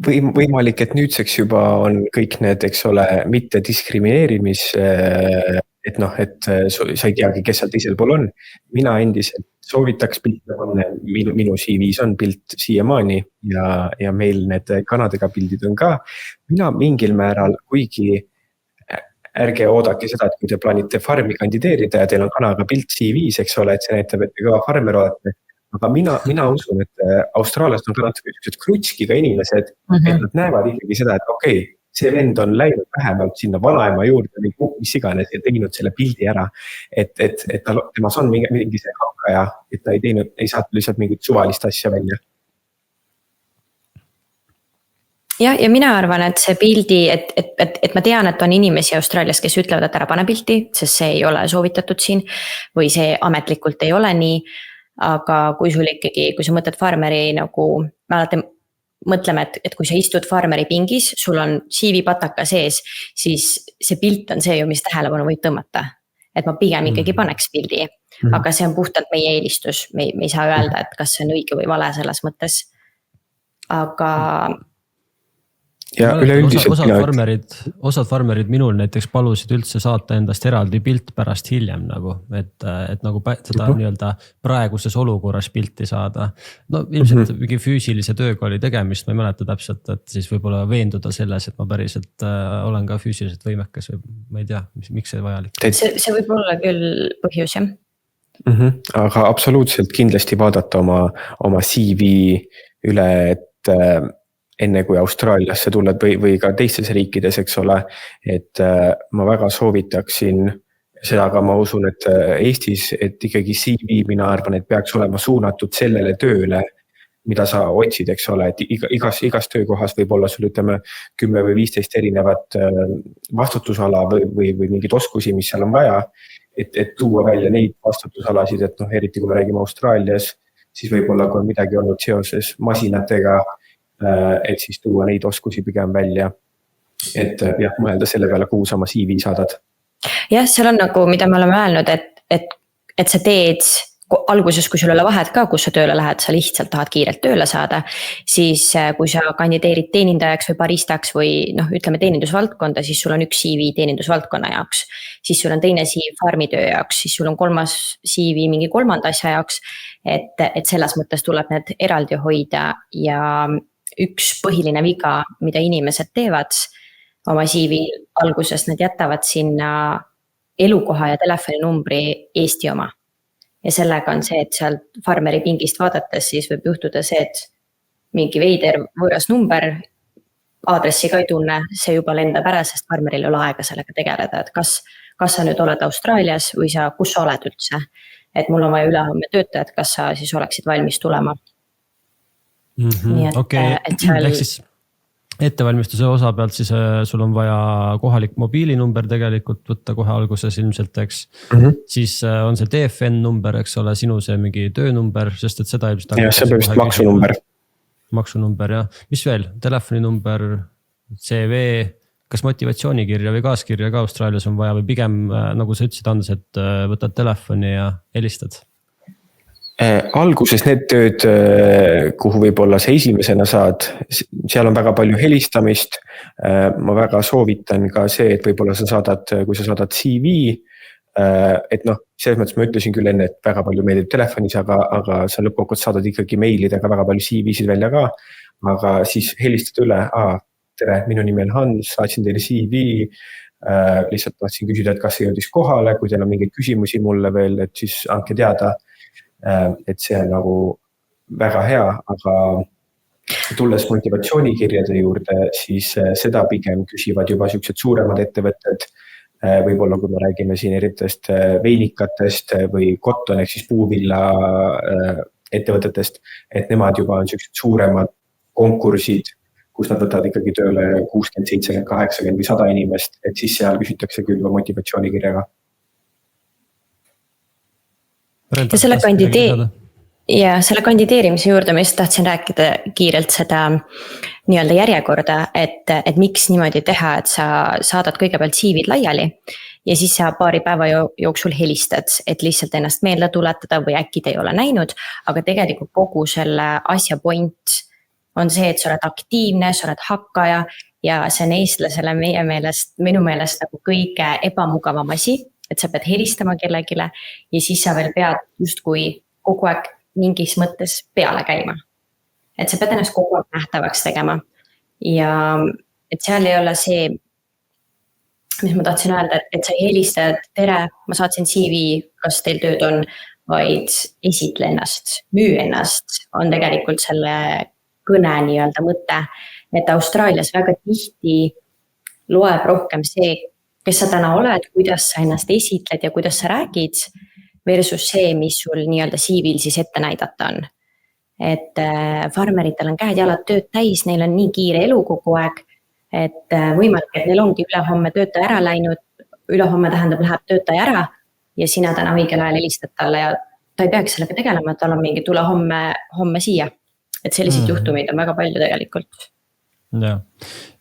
Võimalik, et nüüdseks juba on kõik need, eks ole, mitte diskrimineerimis, et sa ei teagi, kes seal teisel pool on. Mina endiselt soovitaks pilte panna, minu CV-s on pilt siiamaani ja meil need kanadega pildid on ka. Mina mingil määral, kuigi ärge oodake seda, et kui te plaanite farmi kandideerida ja teil on kanaga pilt CV-s, eks ole, et see näitab, et te kõva farmer olete. Aga mina usun, et Austraaliast on ka natuke krutskiga inimesed, et nad näevad ikkagi seda, et okei, see vend on läinud vähemalt sinna vanaema juurde või mis iganes ja teinud selle pildi ära, et temas on mingi see hakkaja, et ta ei saanud lihtsalt mingit suvalist asja välja. Ja mina arvan, et see pildi, et ma tean, et on inimesi Austraalias, kes ütlevad, et ära pane pilti, sest see ei ole soovitatud siin või see ametlikult ei ole nii, aga kui sul ikkagi, kui sa mõtled farmeri nagu, me alati mõtleme, et kui sa istud farmeri pingis, sul on CV pataka sees, siis see pilt on see ju, mis tähelepanu võib tõmmata. Et ma pigem ikkagi paneks pildi, aga see on puhtalt meie eelistus, me ei saa öelda, et kas see on õige või vale selles mõttes. Aga ja üleüldiselt osad farmerid minul näiteks palusid üldse saata endast eraldi pilt pärast hiljem nagu, et nagu seda nii-öelda praeguses olukorras pilti saada. No ilmselt mingi füüsilise tööga oli tegemist, ma ei mäleta täpselt, et siis võib-olla veenduda selles, et ma päriselt olen ka füüsiliselt võimekas või ma ei tea, miks see vajalik. See võib olla küll põhjus, jah. Aga absoluutselt kindlasti vaadata oma CV üle, et enne kui Austraaliasse tuled või ka teistes riikides, eks ole, et ma väga soovitaksin seda, aga ma usun, et Eestis, et ikkagi CV, mina arvan, et peaks olema suunatud sellele tööle, mida sa otsid, eks ole, et igas töökohas võib olla sul 10 või 15 erinevat vastutusala või mingeid oskusi, mis seal on vaja, et tuua välja neid vastutusalasid, et eriti kui me räägime Austraalias, siis võib-olla kui on midagi olnud seoses masinatega, et siis tuua neid oskusi pigem välja, et jah, mõelda selle peale, kuhu sa oma CV saadad. Jah, seal on nagu, mida me oleme öelnud, et sa teed alguses, kui sul ei ole vahet ka, kus sa tööle lähed, sa lihtsalt tahad kiirelt tööle saada, siis kui sa kandideerid teenindajaks või baristaks või ütleme teenindusvaldkonda, siis sul on üks CV teenindusvaldkonna jaoks, siis sul on teine CV farmitöö jaoks, siis sul on kolmas CV mingi kolmanda asja jaoks, et selles mõttes tuleb need eraldi hoida ja üks põhiline viga, mida inimesed teevad oma CV alguses, nad jätavad sinna elukoha ja telefoninumbri Eesti oma. Ja sellega on see, et seal farmeri pingist vaadates siis võib juhtuda see, et mingi veider võõras number, aadressi ka ei tunne, see juba lendab ära, sest farmeril ei ole aega sellega tegeleda, et kas sa nüüd oled Austraalias või kus sa oled üldse. Et mul on vaja ülehomme töötajad, kas sa siis oleksid valmis tulema. Nii et seal... Ehk siis ettevalmistuse osa pealt siis sul on vaja kohalik mobiilinumber tegelikult võtta kohe alguses ilmselt, eks. Siis on see TFN number, eks ole, sinu see mingi töönumber, sest et seda ilmselt... Ja see peab maksunumber. Maksunumber, jah. Mis veel? Telefoninumber, CV, kas motivatsioonikirja või kaaskirja ka Austraalias on vaja või pigem, nagu sa ütlesid, Andres, et võtad telefoni ja helistad? Alguses need tööd, kuhu võib-olla sa esimesena saad, seal on väga palju helistamist. Ma väga soovitan ka see, et võib-olla kui sa saadad CV, et selles mõttes ma ütlesin küll enne, et väga palju meeldib telefonis, aga sa lõppkokkuvõttes saadad ikkagi meilidega väga palju CV-sid välja ka, aga siis helistad üle, tere, minu nimi on Hans, saatsin teile CV, lihtsalt tahtsin küsida, et kas see jõudis kohale, kui teil on mingeid küsimusi mulle veel, et siis andke teada. Et see on nagu väga hea, aga tulles motivatsioonikirjade juurde, siis seda pigem küsivad juba sellised suuremad ettevõtted, võib-olla kui me räägime siin eritest veinikatest või cotton ehk siis puuvilla ettevõtetest, et nemad juba on sellised suuremad konkursid, kus nad võtavad ikkagi tööle 60, 70, 80 või 100 inimest, et siis seal küsitakse küll motivatsioonikirjaga. Ja selle kandideerimise juurde ma just tahtsin rääkida kiirelt seda nii-öelda järjekorda, et miks niimoodi teha, et sa saadad kõigepealt CV-d laiali ja siis sa paari päeva jooksul helistad, et lihtsalt ennast meelde tuletada või äkki te ei ole näinud, aga tegelikult kogu selle asja point on see, et sa oled aktiivne, sa oled hakkaja ja see on eestlasele minu meelest nagu kõige ebamugavam asi, et sa pead helistama kellegile ja siis sa veel pead justkui kogu aeg mingis mõttes peale käima. Et sa pead ennast kogu aeg nähtavaks tegema. Ja et seal ei ole see, mis ma tahtsin öelda, et sa ei helista, et tere, ma saatsin CV, kas teil tööd on, vaid esitle ennast, müü ennast, on tegelikult selle kõne nii-öelda mõte. Et Austraalias väga tihti loeb rohkem see, kes sa täna oled, kuidas sa ennast esitled ja kuidas sa räägid versus see, mis sul nii-öelda CV-l siis ette näidata on. Et farmeritel on käed jalad tööd täis, neil on nii kiire elu kogu aeg, et võimalik, et neil ongi ülehomme töötaja ära läinud, ülehomme tähendab, läheb töötaja ära ja sina täna õigel ajal helistad talle ja ta ei peaks sellega tegelema, et tal on mingi tule homme siia. Et sellised juhtumid on väga palju tegelikult. Ja.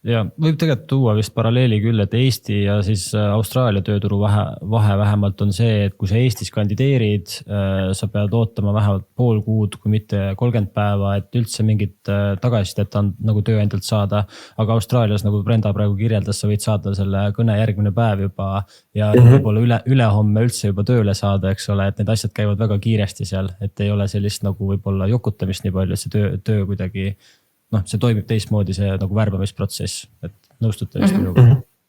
Ja võib tegelikult tuua vist paralleeli küll, et Eesti ja siis Austraalia tööturu vahe vähemalt on see, et kui sa Eestis kandideerid, sa pead ootama vähemalt pool kuud, kui mitte 30 päeva, et üldse mingit tagasisidet on nagu tööandjalt saada. Aga Austraalias, nagu Brenda praegu kirjeldas, sa võid saada selle kõne järgmine päev juba ja võib-olla ülehomme üldse juba tööle saada, eks ole, et need asjad käivad väga kiiresti seal, et ei ole sellist nagu võib-olla jokutamist nii palju, et see töö kuidagi see toimib teistmoodi, see nagu värbamisprotsess, et nõustute vist minuga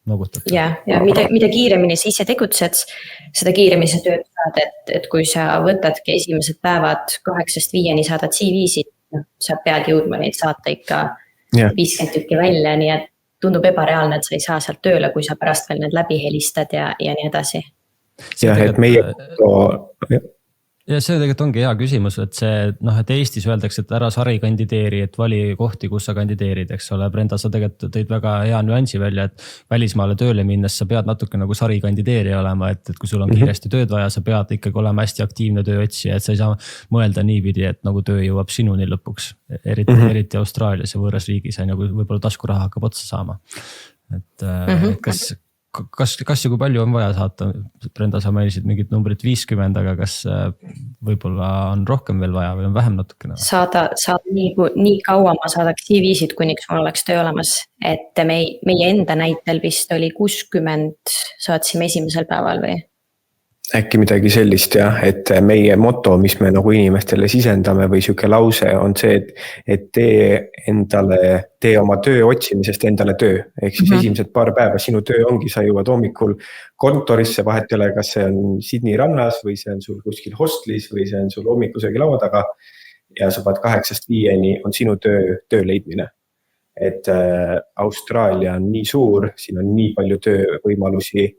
noogutate. Ja mida kiiremini sa ise tegutsed, seda kiiremini sa tööd saad, et kui sa võtadki esimesed päevad 8-5 saadad CV-sid, sa pead jõudma neid saata ikka 50 tükki välja, nii et tundub ebareaalne, et sa ei saa sealt tööle, kui sa pärast veel need läbi helistad ja nii edasi. Jah, et meie... Ja see tegelikult ongi hea küsimus, et et Eestis öeldakse, et ära sari kandideeri, et vali kohti, kus sa kandideerid, eks ole. Brenda, sa tegelikult tõid väga hea nüansi välja, et välismaale tööle minnes sa pead natuke nagu sari kandideeri olema, et kui sul on kiiresti tööd vaja, sa pead ikkagi olema hästi aktiivne tööotsija, et sa ei saa mõelda niipidi, et nagu töö jõuab sinuni lõpuks, eriti Austraalias ja võõras riigis, võib-olla taskuraha hakkab otsa saama. Et kas ja kui palju on vaja saata? Brenda, sa mainisid mingit numbrit 50, aga kas võib-olla on rohkem veel vaja või on vähem natukene? Saada nii kaua ma saadaks CV-sid, kuniks mul oleks töö olemas, et meie enda näitel vist oli 60 saatsime esimesel päeval või? Äkki midagi sellist jah, et meie moto, mis me nagu inimestele sisendame või siuke lause on see, et tee oma töö otsimisest endale töö. Ehk siis esimesed paar päeva sinu töö ongi, sa jõuad hommikul kontorisse, vahet ei ole, kas see on Sydney rannas või see on sul kuskil hostlis või see on sul hommikusöögi laua taga ja sa pead 8-5 on sinu töö leidmine. Et Austraalia on nii suur, siin on nii palju töövõimalusi,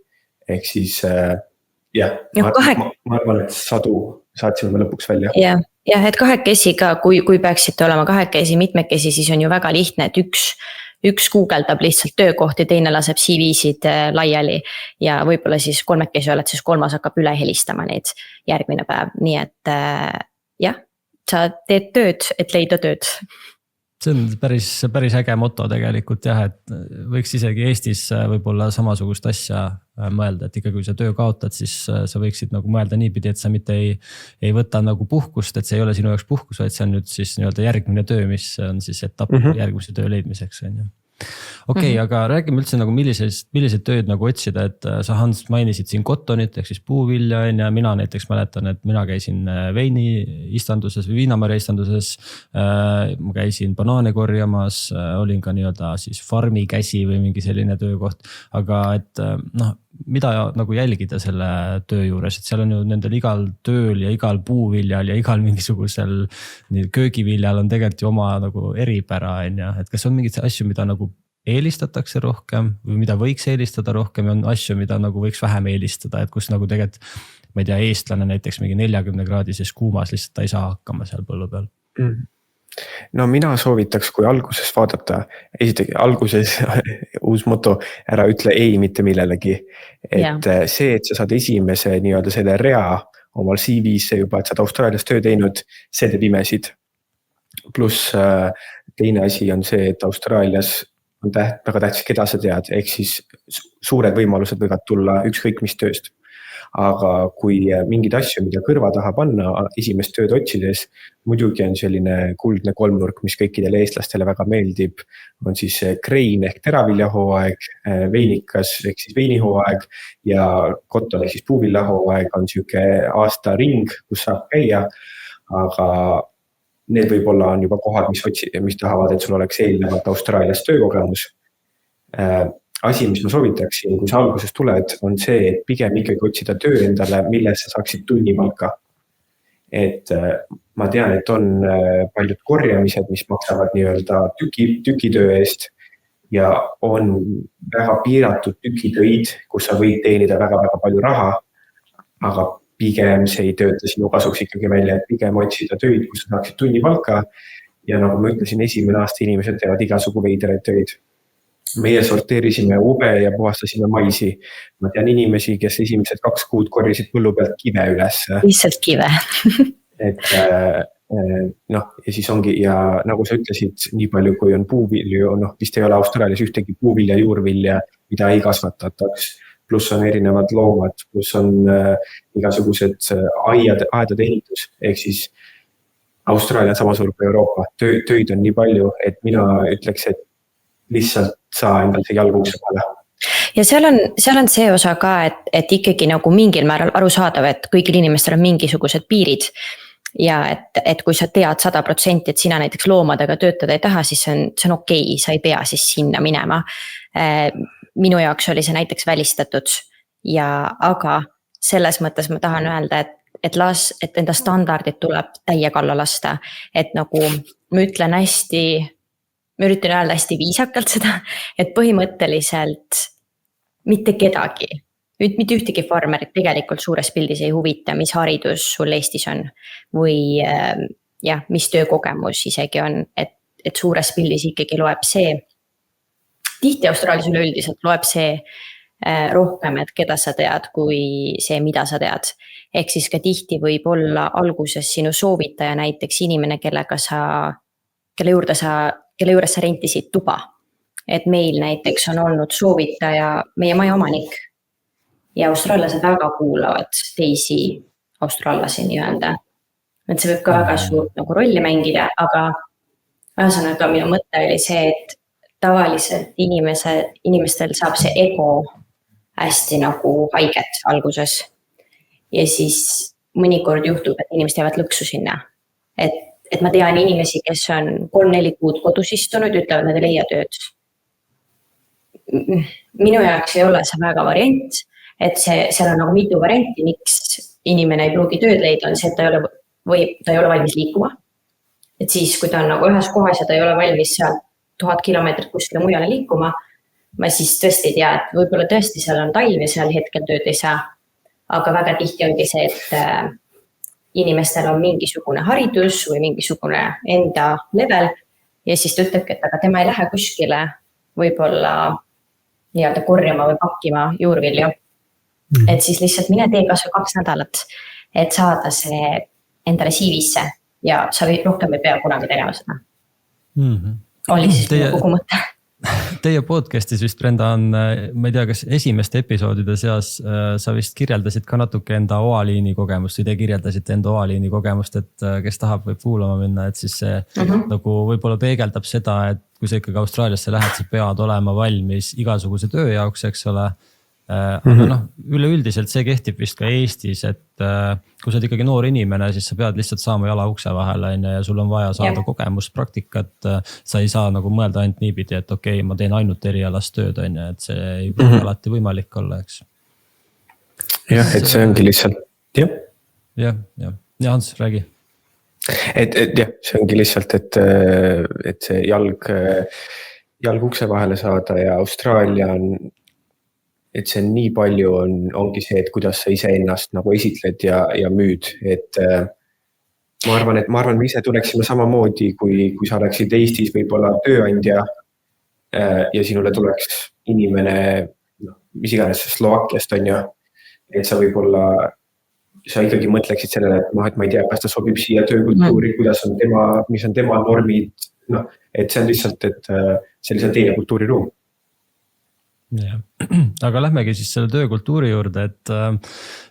ehk siis ma arvan, et sadu saatsime lõpuks välja. Jah, et kahekesi ka, kui peaksite olema kahekesi, mitmekesi, siis on ju väga lihtne, et üks guugeldab lihtsalt töökohti, teine laseb CV-sid laiali ja võib-olla siis kolmekesi oled, siis kolmas hakkab üle helistama neid järgmine päev. Nii et sa teed tööd, et leida tööd. See on päris äge moto tegelikult jah, et võiks isegi Eestis võib-olla samasugust asja mõelda, et ikka kui sa töö kaotad, siis sa võiksid nagu mõelda niipidi, et sa mitte ei võta nagu puhkust, et see ei ole sinu jaoks puhkus, vaid see on nüüd siis nii-öelda järgmine töö, mis on siis etapp järgmise töö leidmiseks. Okei, aga räägime üldse nagu milliseid tööd nagu otsida, et sa Hans mainisid siin kotonit ehk siis puuvilja ja mina näiteks mäletan, et mina käisin veini istanduses või viinamarja istanduses, ma käisin banaane korjamas, olin ka nii-öelda siis farmi käsi või mingi selline töökoht, aga et mida nagu jälgida selle töö juures, et seal on ju nendel igal tööl ja igal puuviljal ja igal mingisugusel köögiviljal on tegelikult ju oma nagu eripära, et kas on mingid asju, mida nagu eelistatakse rohkem või mida võiks eelistada rohkem ja on asju, mida nagu võiks vähem eelistada, et kus nagu tegelikult, ma ei tea, eestlane näiteks mingi 40-kraadises kuumas lihtsalt ta ei saa hakkama seal põllu peal. No mina soovitaks, kui alguses vaadata, esiteks alguses uus moto, ära ütle ei mitte millelegi. Et see, et sa saad esimese nii-öelda selle rea omal CV-sse juba, et sa oled Austraalias töö teinud, see teeb imesid. Pluss teine asi on see, et Austraalias on väga tähtis, keda sa tead, ehk siis suured võimalused võivad tulla ükskõik mis tööst. Aga kui mingid asju, mida kõrva taha panna esimest tööd otsides, muidugi on selline kuldne kolmnurk, mis kõikidele eestlastele väga meeldib, on siis krein ehk teraviljahooaeg, veinikas ehk siis veinihooaeg ja koton ehk siis puuviljahooaeg on siuke aasta ring, kus saab käia, aga need võib-olla on juba kohad, mis tahavad, et sul oleks eelnevalt Austraalias töökogemus. Asi, mis ma soovitaksin, kui sa alguses tuled, on see, et pigem ikkagi otsida töö endale, milles sa saaksid tunnipalka. Et ma tean, et on paljud korjamised, mis maksavad nii-öelda tükitöö eest ja on väga piiratud tükitöid, kus sa võid teenida väga-väga palju raha, aga pigem see ei tööta sinu kasuks ikkagi välja, et pigem otsida töid, kus sa saaksid tunnipalka ja nagu ma ütlesin, esimene aasta inimesed teevad igasugu veidreid töid. Meie sorteerisime ube ja puhastasime maisi. Ma tean inimesi, kes esimesed 2 kuud korjasid põllu pealt kive üles. Lihtsalt kive. noh, ja siis ongi ja nagu sa ütlesid, nii palju kui on puuvilju, noh, vist ei ole Austraalias ühtegi puuvilja, juurvilja, mida ei kasvatataks. Pluss on erinevad loomad, pluss on igasugused aedade ehitus, ehk siis Austraalia on sama suur kui Euroopa. Töid on nii palju, et mina ütleks, et lihtsalt saa endal see jalg ukse peale. Ja seal on see osa ka, et ikkagi nagu mingil määral arusaadav, et kõigil inimestel on mingisugused piirid. Ja et kui sa tead 100%, et sina näiteks loomadega töötada ei taha, siis see on okei, sa ei pea siis sinna minema. Minu jaoks oli see näiteks välistatud. Aga selles mõttes ma tahan öelda, et enda standardid tuleb täiega alla lasta. Et nagu ma üritan öelda hästi viisakalt seda, et põhimõtteliselt mitte kedagi, mitte ühtegi farmerit tegelikult suures pildis ei huvita, mis haridus sul Eestis on või mis töökogemus isegi on, et suures pildis ikkagi loeb see, tihti Austraalias üleüldiselt loeb see rohkem, et keda sa tead, kui see, mida sa tead. Ehk siis ka tihti võib olla alguses sinu soovitaja näiteks inimene, kelle juures sa rentisid tuba. Et meil näiteks on olnud soovitaja meie maja omanik ja austraallased väga kuulavad teisi austraallasi nii-öelda. Et see võib ka väga suurt nagu rolli mängida, aga ühesõnaga minu mõte oli see, et tavaliselt inimestel saab see ego hästi nagu haiget alguses. Ja siis mõnikord juhtub, et inimesed jäävad lõksu sinna. Et ma tean inimesi, kes on 3-4 kuud kodus istunud, ütlevad, nad ei leia tööd. Minu jaoks ei ole see väga variant, et seal on nagu mitu varianti, miks inimene ei pruugi tööd leida, on see, et ta ei ole valmis liikuma. Et siis, kui ta on nagu ühes kohas ja ta ei ole valmis seal 1000 kilomeetrit kuskile mujale liikuma, ma siis tõesti ei tea, et võib-olla tõesti seal on talv ja seal hetkel tööd ei saa. Aga väga tihti ongi see, et inimestel on mingisugune haridus või mingisugune enda level ja siis ta ütlebki, et aga tema ei lähe kuskile võib-olla nii-öelda korjama või pakkima juurvilju. Et siis lihtsalt mine tee kas või 2 nädalat, et saada see endale CV-sse ja sa rohkem ei pea kunagi tegema seda. Oli siis kogu mõte. Teie podcastis vist, Brenda, on, ma ei tea, kas esimeste episoodide seas sa vist kirjeldasid ka natuke enda oaliini kogemust või te kirjeldasite enda oaliini kogemust, et kes tahab võib kuulama minna, et siis see nagu võib-olla peegeldab seda, et kui sa ikkagi Austraaliasse lähed, sa pead olema valmis igasuguse töö jaoks, eks ole. Aga noh, üleüldiselt see kehtib vist ka Eestis, et kui sa oled ikkagi noor inimene, siis sa pead lihtsalt saama jala ukse vahele ja sul on vaja saada kogemust, praktikat. Sa ei saa nagu mõelda ainult niipidi, et okei, ma teen ainult erialast tööd, et see ei pea alati võimalik olla, eks. Jah, et see ongi lihtsalt, jah. Hans, räägi. Et jah, see ongi lihtsalt, et see jalg ukse vahele saada ja Austraalia on, et see nii palju ongi see, et kuidas sa ise ennast nagu esitled ja müüd, et ma arvan, me ise tuleksime samamoodi, kui sa oleksid Eestis võib-olla tööandja ja sinule tuleks inimene, mis iganes Slovakkiast on ja, et sa võib-olla, sa ikkagi mõtleksid sellele, et ma ei tea, kas ta sobib siia töökultuuri, kuidas on mis on tema normid, et see on lihtsalt, et see on lihtsalt teine kultuuriruum. Ja. Aga lähmegi siis selle töökultuuri juurde, et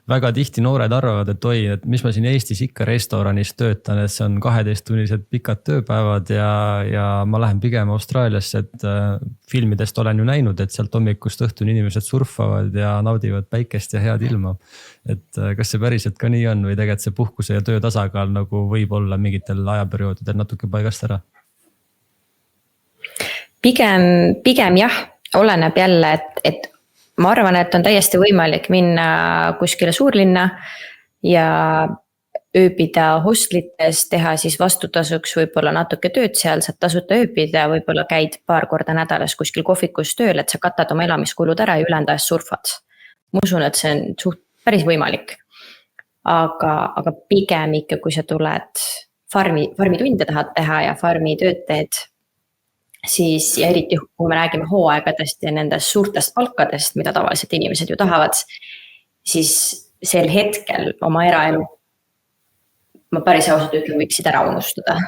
väga tihti noored arvavad, et et mis ma siin Eestis ikka restoranis töötan, et see on 12-tunnised pikad tööpäevad ja ma lähen pigem Austraaliasse, et filmidest olen ju näinud, et sealt hommikust õhtuni inimesed surfavad ja naudivad päikest ja head ilma. Et kas see päriselt ka nii on või tegelikult see puhkuse ja töö tasakaal nagu võib olla mingitel ajaperioodidel natuke paigast ära? Pigem jah. Oleneb jälle, et ma arvan, et on täiesti võimalik minna kuskile suurlinna ja ööbida hostlites, teha siis vastutasuks võib-olla natuke tööd seal, saad tasuta ööbida, võib-olla käid paar korda nädalas kuskil kohvikus tööl, et sa katad oma elamiskulud ära ja ülejäänud ajast surfad. Ma usun, et see on päris võimalik. Aga pigem ikka, kui sa tuled farmi tunde tahad teha ja farmi tööd teed, siis ja eriti kui me räägime hooaegadest ja nendest suurtest palkadest, mida tavaliselt inimesed ju tahavad, siis sel hetkel oma eraelu ma päris ausalt ütlen, võiksid ära unustada.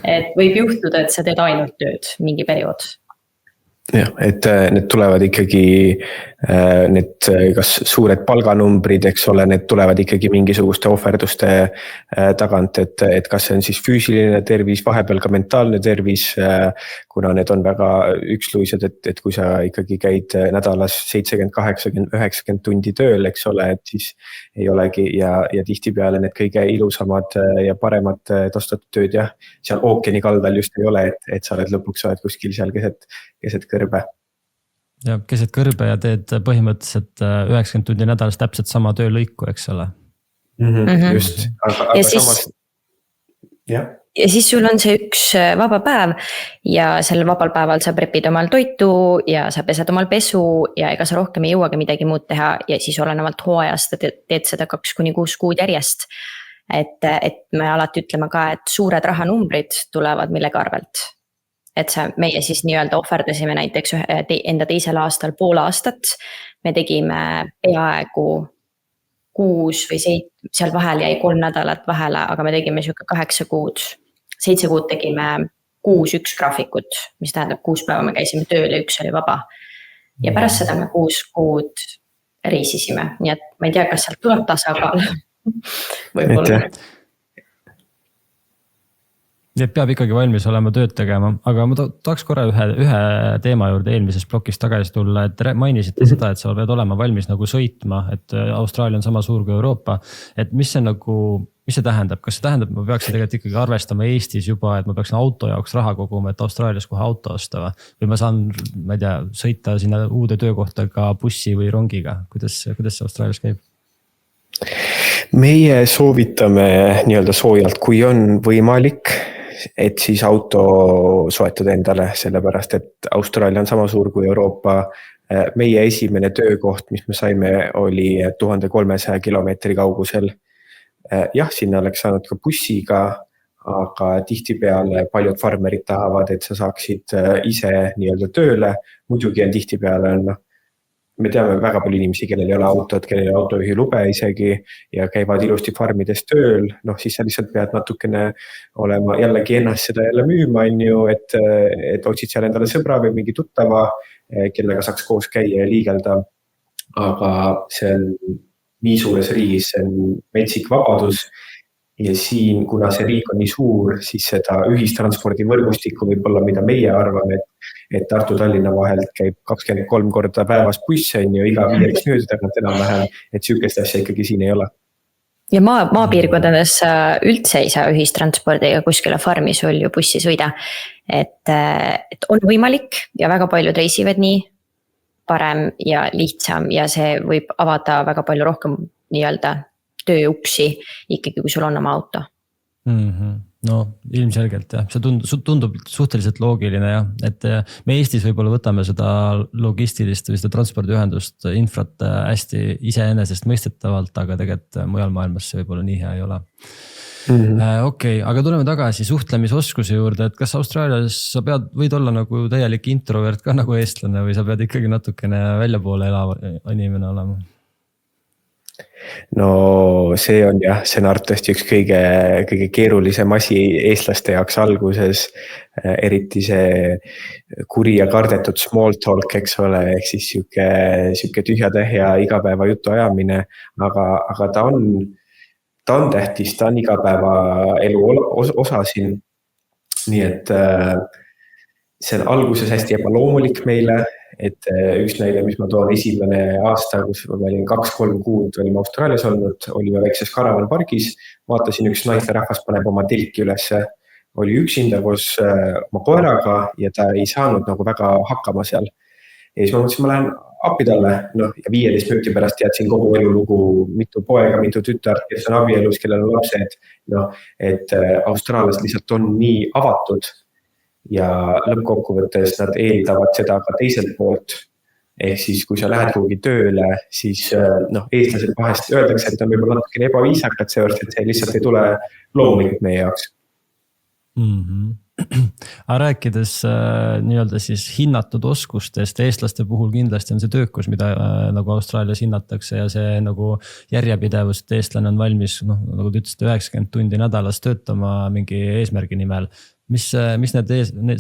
Et võib juhtuda, et sa teed ainult tööd mingi periood. Jah, et need tulevad ikkagi, need kas suured palganumbrid, eks ole, need tulevad ikkagi mingisuguste ohverduste tagant, et kas see on siis füüsiline tervis, vahepeal ka mentaalne tervis, kuna need on väga üksluised, et kui sa ikkagi käid nädalas 70, 80, 90 tundi tööl, eks ole, et siis ei olegi ja tihtipeale need kõige ilusamad ja paremad tasustatud tööd jah, seal ookeani kaldal just ei ole, et sa oled lõpuks kuskil seal keset kõrbe. Ja keset kõrbe ja teed põhimõtteliselt 90 tundi nädalas täpselt sama töölõiku, eks ole. Just, aga samas, jah. Ja siis sul on see üks vaba päev ja sellel vabal päeval sa prepid omal toitu ja sa pesed omal pesu ja ega sa rohkem ei jõuagi midagi muud teha ja siis olenevalt hooajast teed seda 2-6 kuud järjest. Et me alati ütleme ka, et suured rahanumbrid tulevad millega arvelt. Et meie siis nii-öelda ohverdasime näiteks enda teisel aastal pool aastat. Me tegime peaaegu 6 või 7, seal vahel jäi 3 nädalat vahele, aga me tegime 8 kuud. 7 kuud tegime 6-1 graafikut, mis tähendab 6 päeva me käisime tööl ja 1 oli vaba. Ja pärast seda me 6 kuud reisisime, nii et ma ei tea, kas sealt tuleb tasakaal. Võib-olla. Nii et peab ikkagi valmis olema tööd tegema, aga ma tahaks korra ühe teema juurde eelmises plokis tagasi tulla, et mainisite seda, et sa pead olema valmis nagu sõitma, et Austraalia on sama suur kui Euroopa, et mis see tähendab, kas see tähendab, et ma peaksin tegelikult ikkagi arvestama Eestis juba, et ma peaksin auto jaoks raha koguma, et Austraalias kohe auto ostava või ma saan, ma ei tea, sõita sinna uude töökohta ka bussi või rongiga, kuidas see Austraalias käib? Meie soovitame nii-öelda soojalt, kui on võimalik, et siis auto soetada endale, sellepärast et Austraalia on sama suur kui Euroopa. Meie esimene töökoht, mis me saime, oli 1300 kilomeetri kaugusel. Jah, sinna oleks saanud ka bussiga, aga tihtipeale paljud farmerid tahavad, et sa saaksid ise nii-öelda tööle. Muidugi on tihtipeale me teame väga palju inimesi, kellel ei ole autot, kellel ei ole autojuhi lube isegi ja käivad ilusti farmides tööl, siis sa lihtsalt pead natukene olema jällegi ennast seda jälle müüma, et otsid seal endale sõbra või mingi tuttava, kellega saaks koos käia ja liigelda. Aga see on nii suures riigis, see on metsik vabadus ja siin, kuna see riik on nii suur, siis seda ühistranspordi võrgustikku võib-olla, mida meie arvame, et Tartu-Tallinna vahelt käib 23 korda päevas buss ja iga 5 minuti tagant enam-vähem, et sihukest asja ikkagi siin ei ole. Ja maapiirkondades üldse ei saa ühistranspordiga kuskile farmi sul ju bussi sõida. Et on võimalik ja väga paljud reisivad nii parem ja lihtsam ja see võib avada väga palju rohkem nii-öelda tööuksi ikkagi, kui sul on oma auto. No ilmselgelt jah, see tundub suhteliselt loogiline jah, et me Eestis võib-olla võtame seda logistilist või seda transpordiühendust infrat hästi iseenesest mõistetavalt, aga tegelikult mujal maailmas see võib-olla nii hea ei ole. Okei, aga tuleme tagasi suhtlemisoskuse juurde, et kas Austraalias sa võid olla nagu täielik introvert ka nagu eestlane või sa pead ikkagi natukene väljapoole elava inimene olema? No see on arvatavasti üks kõige keerulisem asi eestlaste jaoks alguses, eriti see kuri ja kardetud small talk, eks ole, ehk siis siuke tühja-tähja igapäeva jutu ajamine, aga ta on tähtis, ta on igapäevaelu osa siin, nii et see on alguses hästi ebaloomulik meile, et üks näide, mis ma toon esimene aasta, kus ma olin 2-3 kuud, olime Austraalias olnud, olime väikses karavanpargis, vaatasin üks naisterahvas paneb oma telki üles, oli üksinda koos oma koeraga ja ta ei saanud nagu väga hakkama seal. Ja siis ma mõtlesin, ma lähen appi talle, ja 15 minuti pärast teadsin kogu elulugu, mitu poega, mitu tütart, kes on abielus, kellel on lapsed, et austraallased lihtsalt on nii avatud. Ja lõppkokkuvõttes nad eeldavad seda ka teiselt poolt. Ehk siis, kui sa lähed kuhugi tööle, siis eestlased vahest öeldakse, et on võib-olla natukene ebaviisakad seepärast, et see lihtsalt ei tule loomulikult meie jaoks. Aga rääkides nii-öelda siis hinnatud oskustest, eestlaste puhul kindlasti on see töökus, mida nagu Austraalias hinnatakse ja see nagu järjepidevus, et eestlane on valmis, noh, nagu te ütlesite, 90 tundi nädalas töötama mingi eesmärgi nimel. Mis need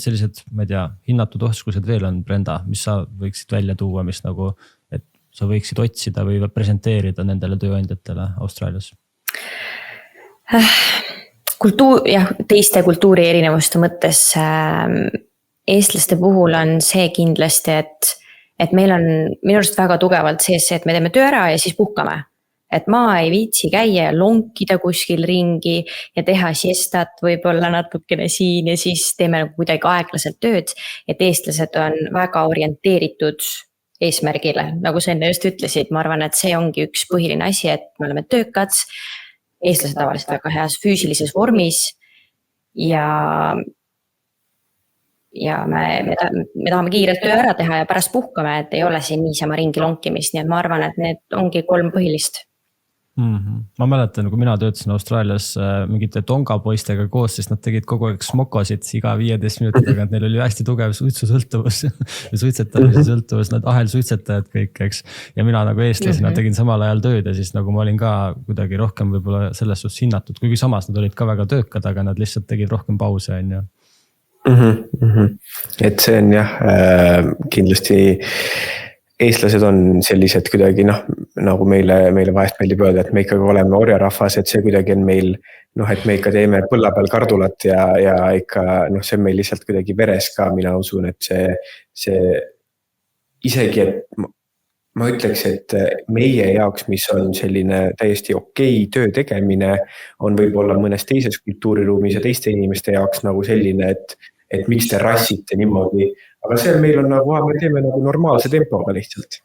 sellised, ma ei tea, hinnatud oskused veel on, Brenda, mis sa võiksid välja tuua, mis nagu, et sa võiksid otsida või presenteerida nendele tööandjatele Austraalias? Teiste kultuuri erinevuste mõttes eestlaste puhul on see kindlasti, et meil on minu arust väga tugevalt sees see, et me teeme töö ära ja siis puhkame. Et ma ei viitsi käia ja lonkida kuskil ringi ja teha siestat võib-olla natukene siin ja siis teeme kuidagi aeglaselt tööd. Et eestlased on väga orienteeritud eesmärgile, nagu sa enne just ütlesid, ma arvan, et see ongi üks põhiline asi, et me oleme töökad. Eestlased tavaliselt väga heas füüsilises vormis ja me tahame kiirelt töö ära teha ja pärast puhkame, et ei ole siin niisama ringi lonkimist, nii et ma arvan, et need ongi 3 põhilist. Ma mäletan, kui mina töötasin Austraalias mingite Tonga poistega koos, siis nad tegid kogu aeg smokosid iga 15 minutiga, et neil oli hästi tugev suitsusõltuvus ja suitsetamise sõltuvus, nad ahelsuitsetajad kõik, eks. Ja mina nagu eestlasena tegin samal ajal tööd ja siis nagu ma olin ka kuidagi rohkem võib-olla selles suhtes hinnatud, kuigi samas nad olid ka väga töökad, aga nad lihtsalt tegid rohkem pause, on ju. Et see on jah, kindlasti eestlased on sellised kuidagi nagu meile vahest meeldib öelda, et me ikkagi oleme orjarahvas, et see kuidagi on meil, et me ikka teeme põlla peal kardulat ja ikka, see on meil lihtsalt kuidagi veres ka, mina usun, et see isegi, et ma ütleks, et meie jaoks, mis on selline täiesti okei töö tegemine, on võib-olla mõnes teises kultuuriruumis ja teiste inimeste jaoks nagu selline, et miks te rassite niimoodi, aga see meil on nagu, me teeme nagu normaalse tempoga lihtsalt.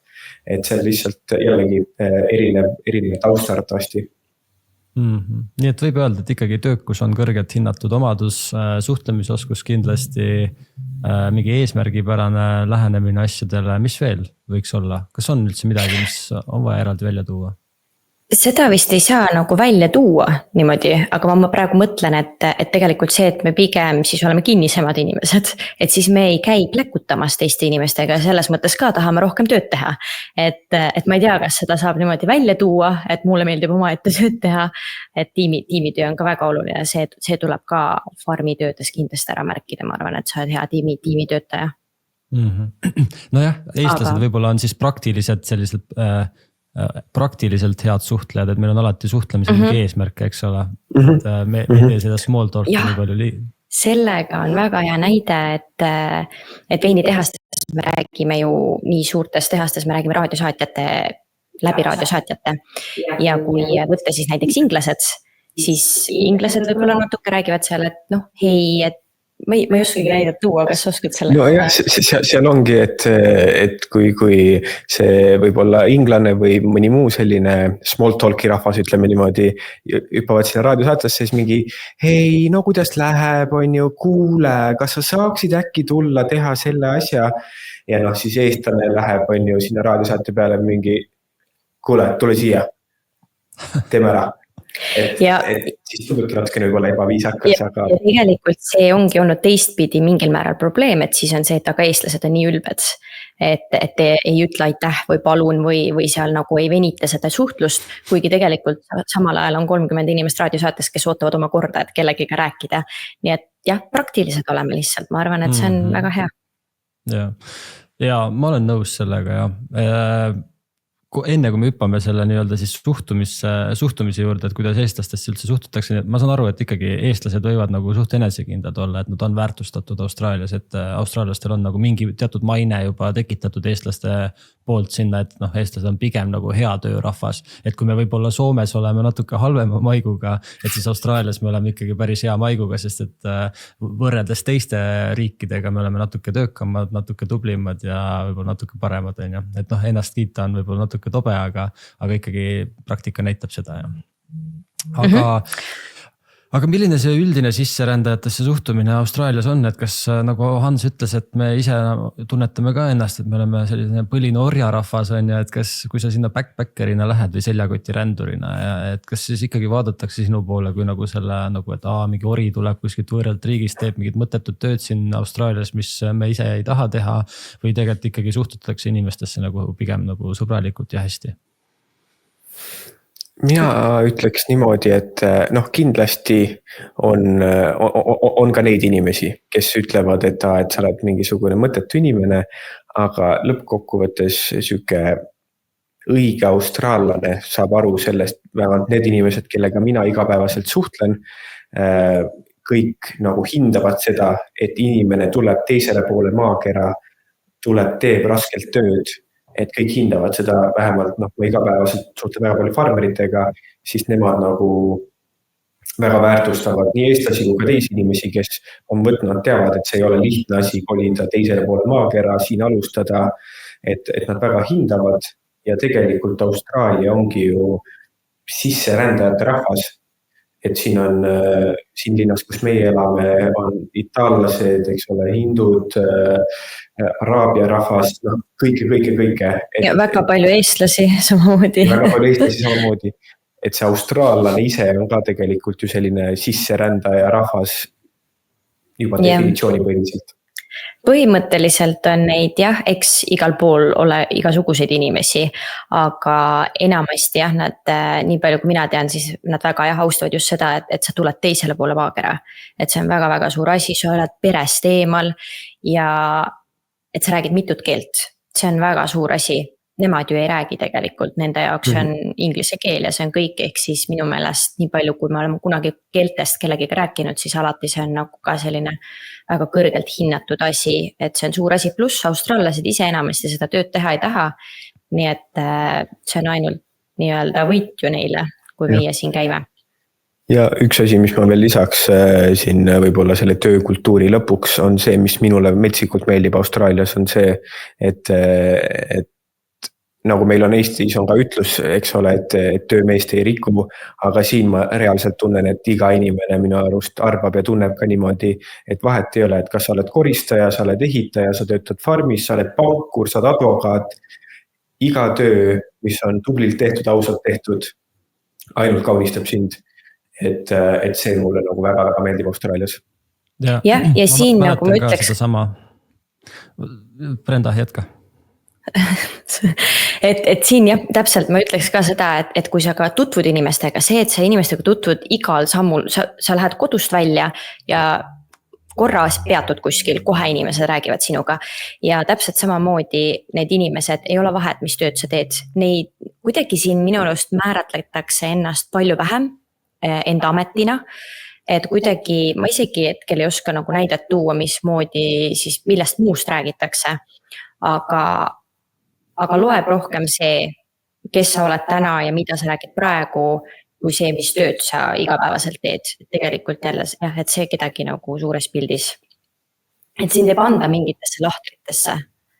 Et see on lihtsalt jällegi erinev taustartavasti. Nii et võib öelda, et ikkagi töökus on kõrgelt hinnatud omadus, suhtlemisoskus kindlasti, mingi eesmärgipärane lähenemine asjadele, mis veel võiks olla? Kas on üldse midagi, mis on vaja eraldi välja tuua? Seda vist ei saa nagu välja tuua niimoodi, aga ma praegu mõtlen, et tegelikult see, et me pigem siis oleme kinnisemad inimesed, et siis me ei käi plekutamas teiste inimestega ja selles mõttes ka tahame rohkem tööd teha. Et ma ei tea, kas seda saab niimoodi välja tuua, et mulle meeldib omaette tööd teha, et tiimitöö on ka väga oluline, see tuleb ka farmi töödes kindlasti ära märkida, ma arvan, et sa oled hea tiimitöötaja. Nojah, eestlased võib-olla on siis praktiliselt head suhtlejad, et meil on alati suhtlemisel mingi eesmärk, eks ole. Et me ei tee seda small talk'i nii palju. Sellega on väga hea näide, et veinitehastes me räägime ju nii suurtes tehastes, me räägime läbi raadiosaatjate. Ja kui võtta siis näiteks inglased, siis inglased võib-olla natuke räägivad seal, et hei, et ma ei oskagi näidet tuua, kas oskad selle? No jah, seal ongi, et kui see võib olla inglane või mõni muu selline small talk'i rahvas, ütleme niimoodi, hüppavad sinna raadiosaatesse, siis mingi, hei, no kuidas läheb, on ju, kuule, kas sa saaksid äkki tulla teha selle asja? Ja siis eestlane läheb, on ju, sinna raadiosaate peale mingi, kuule, tule siia, teeme ära. Et siis tundubki natukene võib-olla ebaviisakas, aga... Ja tegelikult see ongi olnud teistpidi mingil määral probleem, et siis on see, et aga eestlased on nii ülbed, et ei ütle aitäh või palun või seal nagu ei venita seda suhtlust, kuigi tegelikult samal ajal on 30 inimest raadiosaates, kes ootavad oma korda, et kellegiga rääkida. Nii et jah, praktiliselt oleme lihtsalt, ma arvan, et see on väga hea. Ja ma olen nõus sellega ja enne kui me hüppame selle nii-öelda siis suhtumise juurde, et kuidas eestlastesse üldse suhtutakse, ma saan aru, et ikkagi eestlased võivad nagu suht enesekindlad olla, et nad on väärtustatud Austraalias, et austraallastel on nagu mingi teatud maine juba tekitatud eestlaste poolt sinna, et eestlased on pigem nagu hea töörahvas, et kui me võib-olla Soomes oleme natuke halvema maiguga, et siis Austraalias me oleme ikkagi päris hea maiguga, sest et võrreldes teiste riikidega me oleme natuke töökamad, natuke tublimad ja võib-olla natuke paremad, et ennast kiita on võib-olla natuke tobe, aga ikkagi praktika näitab seda. Aga aga milline see üldine sisserändajatesse suhtumine Austraalias on, et kas nagu Hans ütles, et me ise tunnetame ka ennast, et me oleme selline põline orjarahvas on ju, et kas, kui sa sinna backpackerina lähed või seljakoti rändurina ja et kas siis ikkagi vaadatakse sinu poole kui nagu selle nagu, et mingi ori tuleb kuskilt võõralt riigist, teeb mingit mõttetut tööd siin Austraalias, mis me ise ei taha teha või tegelikult ikkagi suhtutakse inimestesse nagu pigem nagu sõbralikult ja hästi? Mina ütleks niimoodi, et kindlasti on ka neid inimesi, kes ütlevad, et sa oled mingisugune mõttetu inimene, aga lõppkokkuvõttes süke õige austraallane saab aru sellest, vähemalt need inimesed, kellega mina igapäevaselt suhtlen, kõik nagu hindavad seda, et inimene tuleb teisele poole maakera, teeb raskelt tööd, et kõik hindavad seda vähemalt, ma igapäevaselt suhtlen väga palju farmeritega, siis nemad nagu väga väärtustavad nii eestlasi kui ka teisi inimesi, kes on võtnud, teavad, et see ei ole lihtne asi kolida teisele poole maakera, siin alustada, et nad väga hindavad ja tegelikult Austraalia ongi ju sisserändajate rahvas, et siin linnas, kus meie elame, on itaallased, eks ole, hindud, araabia rahvas, kõike. Ja väga palju eestlasi samamoodi. Väga palju eestlasi samamoodi, et see austraallane ise on ka tegelikult ju selline sisserändaja rahvas juba definitsiooni põhiliselt. Põhimõtteliselt on neid eks igal pool ole igasuguseid inimesi, aga enamasti nad, nii palju kui mina tean, siis nad väga austavad just seda, et sa tuled teisele poole maakera. Et see on väga-väga suur asi, sa oled perest eemal ja et sa räägid mitut keelt. See on väga suur asi. Nemad ju ei räägi tegelikult, nende jaoks on inglise keel ja see on kõik, ehk siis minu meelest nii palju, kui me oleme kunagi keeltest kellegiga rääkinud, siis alati see on nagu ka selline väga kõrgelt hinnatud asi, et see on suur asi, pluss austraallased ise enamasti seda tööd teha ei taha, nii et see on ainult nii-öelda võit ju neile, kui meie siin käime. Ja üks asi, mis ma veel lisaks siin võib-olla selle töökultuuri lõpuks on see, mis minule metsikult meeldib Austraalias, on see, et nagu meil on Eestis on ka ütlus, eks ole, et töömeest ei riku, aga siin ma reaalselt tunnen, et iga inimene minu arust arvab ja tunneb ka niimoodi, et vahet ei ole, et kas sa oled koristaja, sa oled ehitaja, sa töötad farmis, sa oled pankur, sa oled advokaat, iga töö, mis on tublilt tehtud, ausalt tehtud, ainult kaunistab sind, et see mulle nagu väga-väga meeldib Austraalias. Ja siin nagu ma ütleks... Brenda, jätka. et siin täpselt ma ütleks ka seda, et kui sa ka tutvud inimestega, see, et sa inimestega tutvud igal sammul, sa lähed kodust välja ja korras peatud kuskil, kohe inimesed räägivad sinuga ja täpselt samamoodi need inimesed ei ole vahet, mis tööd sa teed. Neid kuidagi siin minu arust määratletakse ennast palju vähem enda ametina, et kuidagi ma isegi hetkel ei oska nagu näidet tuua, mismoodi siis millest muust räägitakse, aga loeb rohkem see, kes sa oled täna ja mida sa räägid praegu, kui see, mis tööd sa igapäevaselt teed. Tegelikult jälle, et see kedagi nagu suures pildis. Et siin teeb anda mingitesse lahtritesse,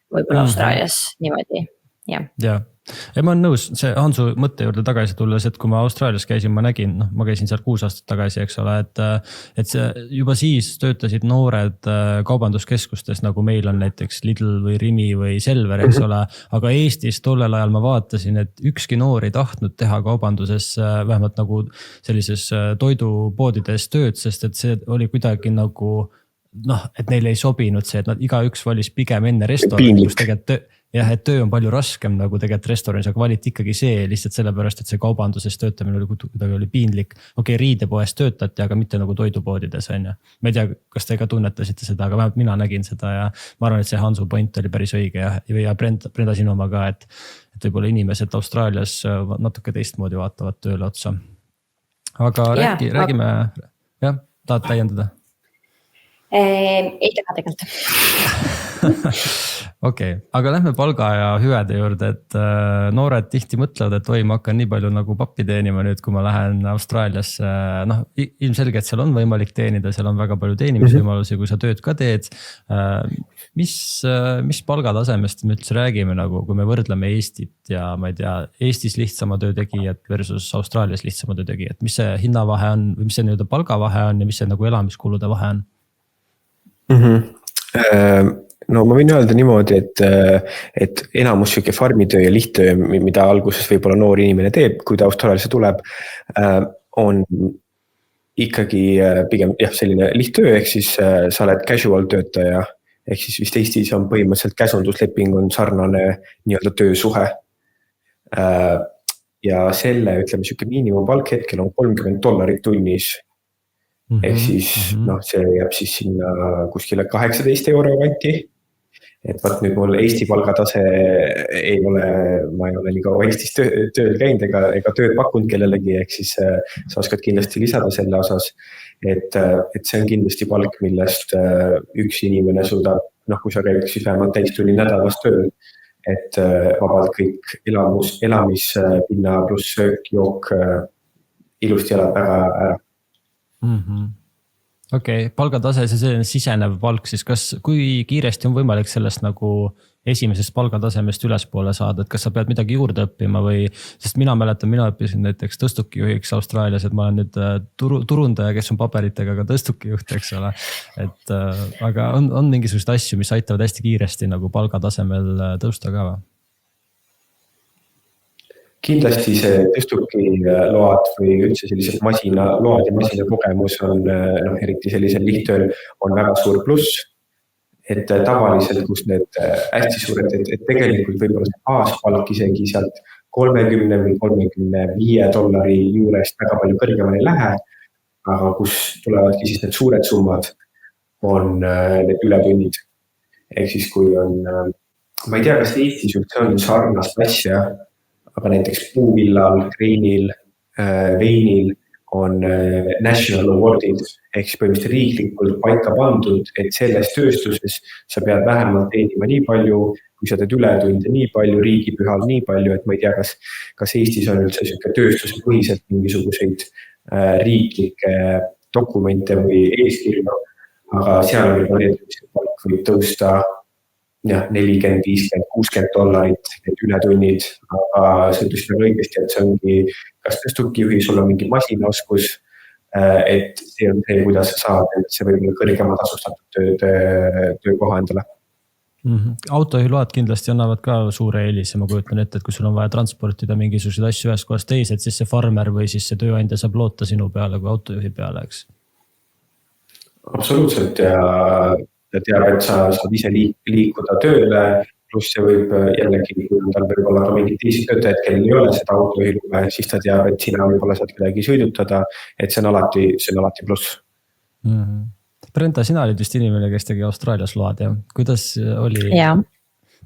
võib-olla Austraalias niimoodi. Ja ma olen nõus, see Hansu mõtte juurde tagasi tulles, et kui ma Austraalias käisin, ma nägin, ma käisin seal 6 aastat tagasi, eks ole, et see juba siis töötasid noored kaubanduskeskustes, nagu meil on näiteks Lidl või Rimi või Selver, eks ole, aga Eestis tollel ajal ma vaatasin, et ükski noor ei tahtnud teha kaubanduses vähemalt nagu sellises toidupoodides tööd, sest et see oli kuidagi nagu, et neile ei sobinud see, et nad igaüks valis pigem enne restoran, kus tegelikult et töö on palju raskem nagu tegelikult restoranis, aga valiti ikkagi see lihtsalt sellepärast, et see kaubanduses töötamine oli piinlik. Okei, riidepoes töötati, aga mitte nagu toidupoodides on ju. Ma ei tea, kas te ka tunnetasite seda, aga vähemalt mina nägin seda ja ma arvan, et see Hansu point oli päris õige ja Brenda sinu oma ka, et võib-olla inimesed Austraalias natuke teistmoodi vaatavad tööle otsa. Aga räägime, tahad täiendada? Ei taha tegelikult. Okei, aga lähme palga ja hüvede juurde, et noored tihti mõtlevad, et oi, ma hakkan nii palju nagu pappi teenima nüüd, kui ma lähen Austraaliasse. Noh, ilmselgelt seal on võimalik teenida, seal on väga palju teenimisvõimalusi, kui sa tööd ka teed. Mis palgatasemest me üldse räägime, nagu, kui me võrdleme Eestit ja ma ei tea, Eestis lihtsama töötegijat versus Austraalias lihtsama töötegijat, mis see hinnavahe on või mis see nii-öelda palgavahe on ja mis see nagu elamiskulude vahe on? No ma võin öelda niimoodi, et enamus siuke farmitöö ja lihttöö, mida alguses võib-olla noor inimene teeb, kui ta Austraaliasse tuleb, on ikkagi pigem selline lihttöö, ehk siis sa oled casual töötaja, ehk siis vist Eestis on põhimõtteliselt käsundusleping on sarnane nii-öelda töösuhe. Ja selle, ütleme, siuke miinimumpalk hetkel on $30 tunnis. Ehk siis see jääb siis sinna kuskile 18 euro kanti. Et vaat nüüd mul Eesti palgatase ei ole, ma ei ole nii kaua Eestis tööl käinud ega tööd pakkunud kellelegi, ehk siis sa oskad kindlasti lisada selle osas, et see on kindlasti palk, millest üks inimene suudab, kui sa käid siis vähemalt täistunni nädalas tööl, et vabalt kõik elamispinna pluss söök, jook ilusti elab ära. Okei, palgatase, see selline sisenev palk, siis kui kiiresti on võimalik sellest nagu esimesest palgatasemest ülespoole saada, et kas sa pead midagi juurde õppima või, sest mina mäletan, mina õppisin näiteks tõstukijuhiks Austraalias, et ma olen nüüd turundaja, kes on paberitega ka tõstukijuht, eks ole. Et aga on mingisugused asju, mis aitavad hästi kiiresti nagu palgatasemel tõusta ka või? Kindlasti see tõstukiload või üldse sellised masinaload ja masinakogemus on eriti sellisel lihttööl on väga suur pluss. Et tavaliselt, kus need hästi suured, et tegelikult võib-olla see baaspalk isegi sealt $30 või $35 juurest väga palju kõrgemale ei lähe, aga kus tulevadki siis need suured summad on need ületunnid. Ehk siis kui on, ma ei tea, kas Eestis üldse on sarnast asja, aga näiteks puuvillal, greinil, veinil on national awardid, ehk siis põhimõtteliselt riiklikult paika pandud, et selles tööstuses sa pead vähemalt teenima nii palju, kui sa teed ületunde nii palju, riigipühal nii palju, et ma ei tea, kas Eestis on üldse selline tööstuse põhiselt mingisuguseid riiklikke dokumente või eeskirju, aga seal palk võib tõusta $40, $50, $60, need ületunnid, aga see ütles väga õigesti, et see ongi, kas tõstukijuhi, sul on mingi masinaoskus, et see on see, kuidas sa saad, et see võib olla kõrgema tasustatud töökoha endale. Autojuhiload kindlasti annavad ka suure eelise, ma kujutan ette, et kui sul on vaja transportida mingisuguseid asju ühest kohast teised, siis see farmer või siis see tööandja saab loota sinu peale kui autojuhi peale, eks? Absoluutselt ja teab, et sa saad ise liikuda tööle, pluss see võib jällegi, kui tal võib olla ka mingid teised töötajad, kellel ei ole seda autojuhiluba, siis ta teab, et sina võib-olla saad kedagi sõidutada, et see on alati pluss. Brenda, sina olid vist inimene, kes tegi Austraalias load, ja kuidas oli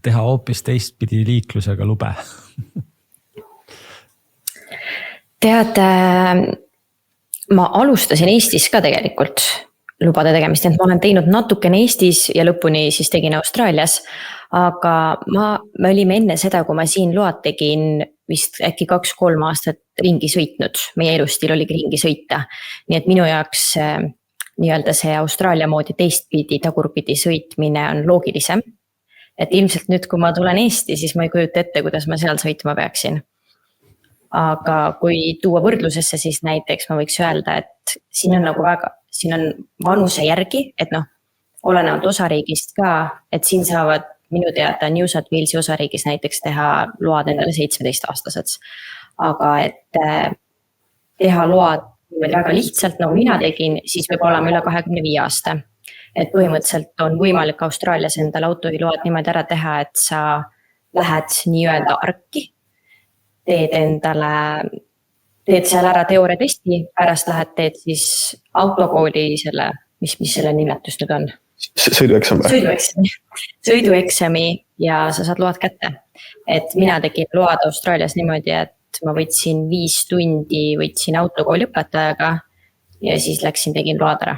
teha hoopis teistpidi liiklusega lube? Tead, ma alustasin Eestis ka tegelikult lubade tegemist, et ma olen teinud natukene Eestis ja lõpuni siis tegin Austraalias, aga me olime enne seda, kui ma siin load tegin, vist äkki 2-3 aastat ringi sõitnud, meie elustiil oligi ringi sõita, nii et minu jaoks nii-öelda see Austraalia moodi teistpidi, tagurpidi sõitmine on loogilisem, et ilmselt nüüd, kui ma tulen Eesti, siis ma ei kujuta ette, kuidas ma seal sõitma peaksin. Aga kui tuua võrdlusesse, siis näiteks ma võiks öelda, et siin on vanuse järgi, et olenevalt osariigist ka, et siin saavad minu teada New South Walesi osariigis näiteks teha load endale 17-aastaseks. Aga et teha load väga lihtsalt, nagu mina tegin, siis võib olema üle 25 aasta. Et põhimõtteliselt on võimalik Austraalias endale autojuhiload niimoodi ära teha, et sa lähed nii-öelda arki, teed seal ära teooriatesti, pärast teed siis autokooli selle, mis selle nimetus nüüd on? Sõidueksami ja sa saad load kätte. Et mina tegin load Austraalias niimoodi, et ma võtsin 5 tundi, võtsin autokooli õpetajaga ja siis läksin, tegin load ära.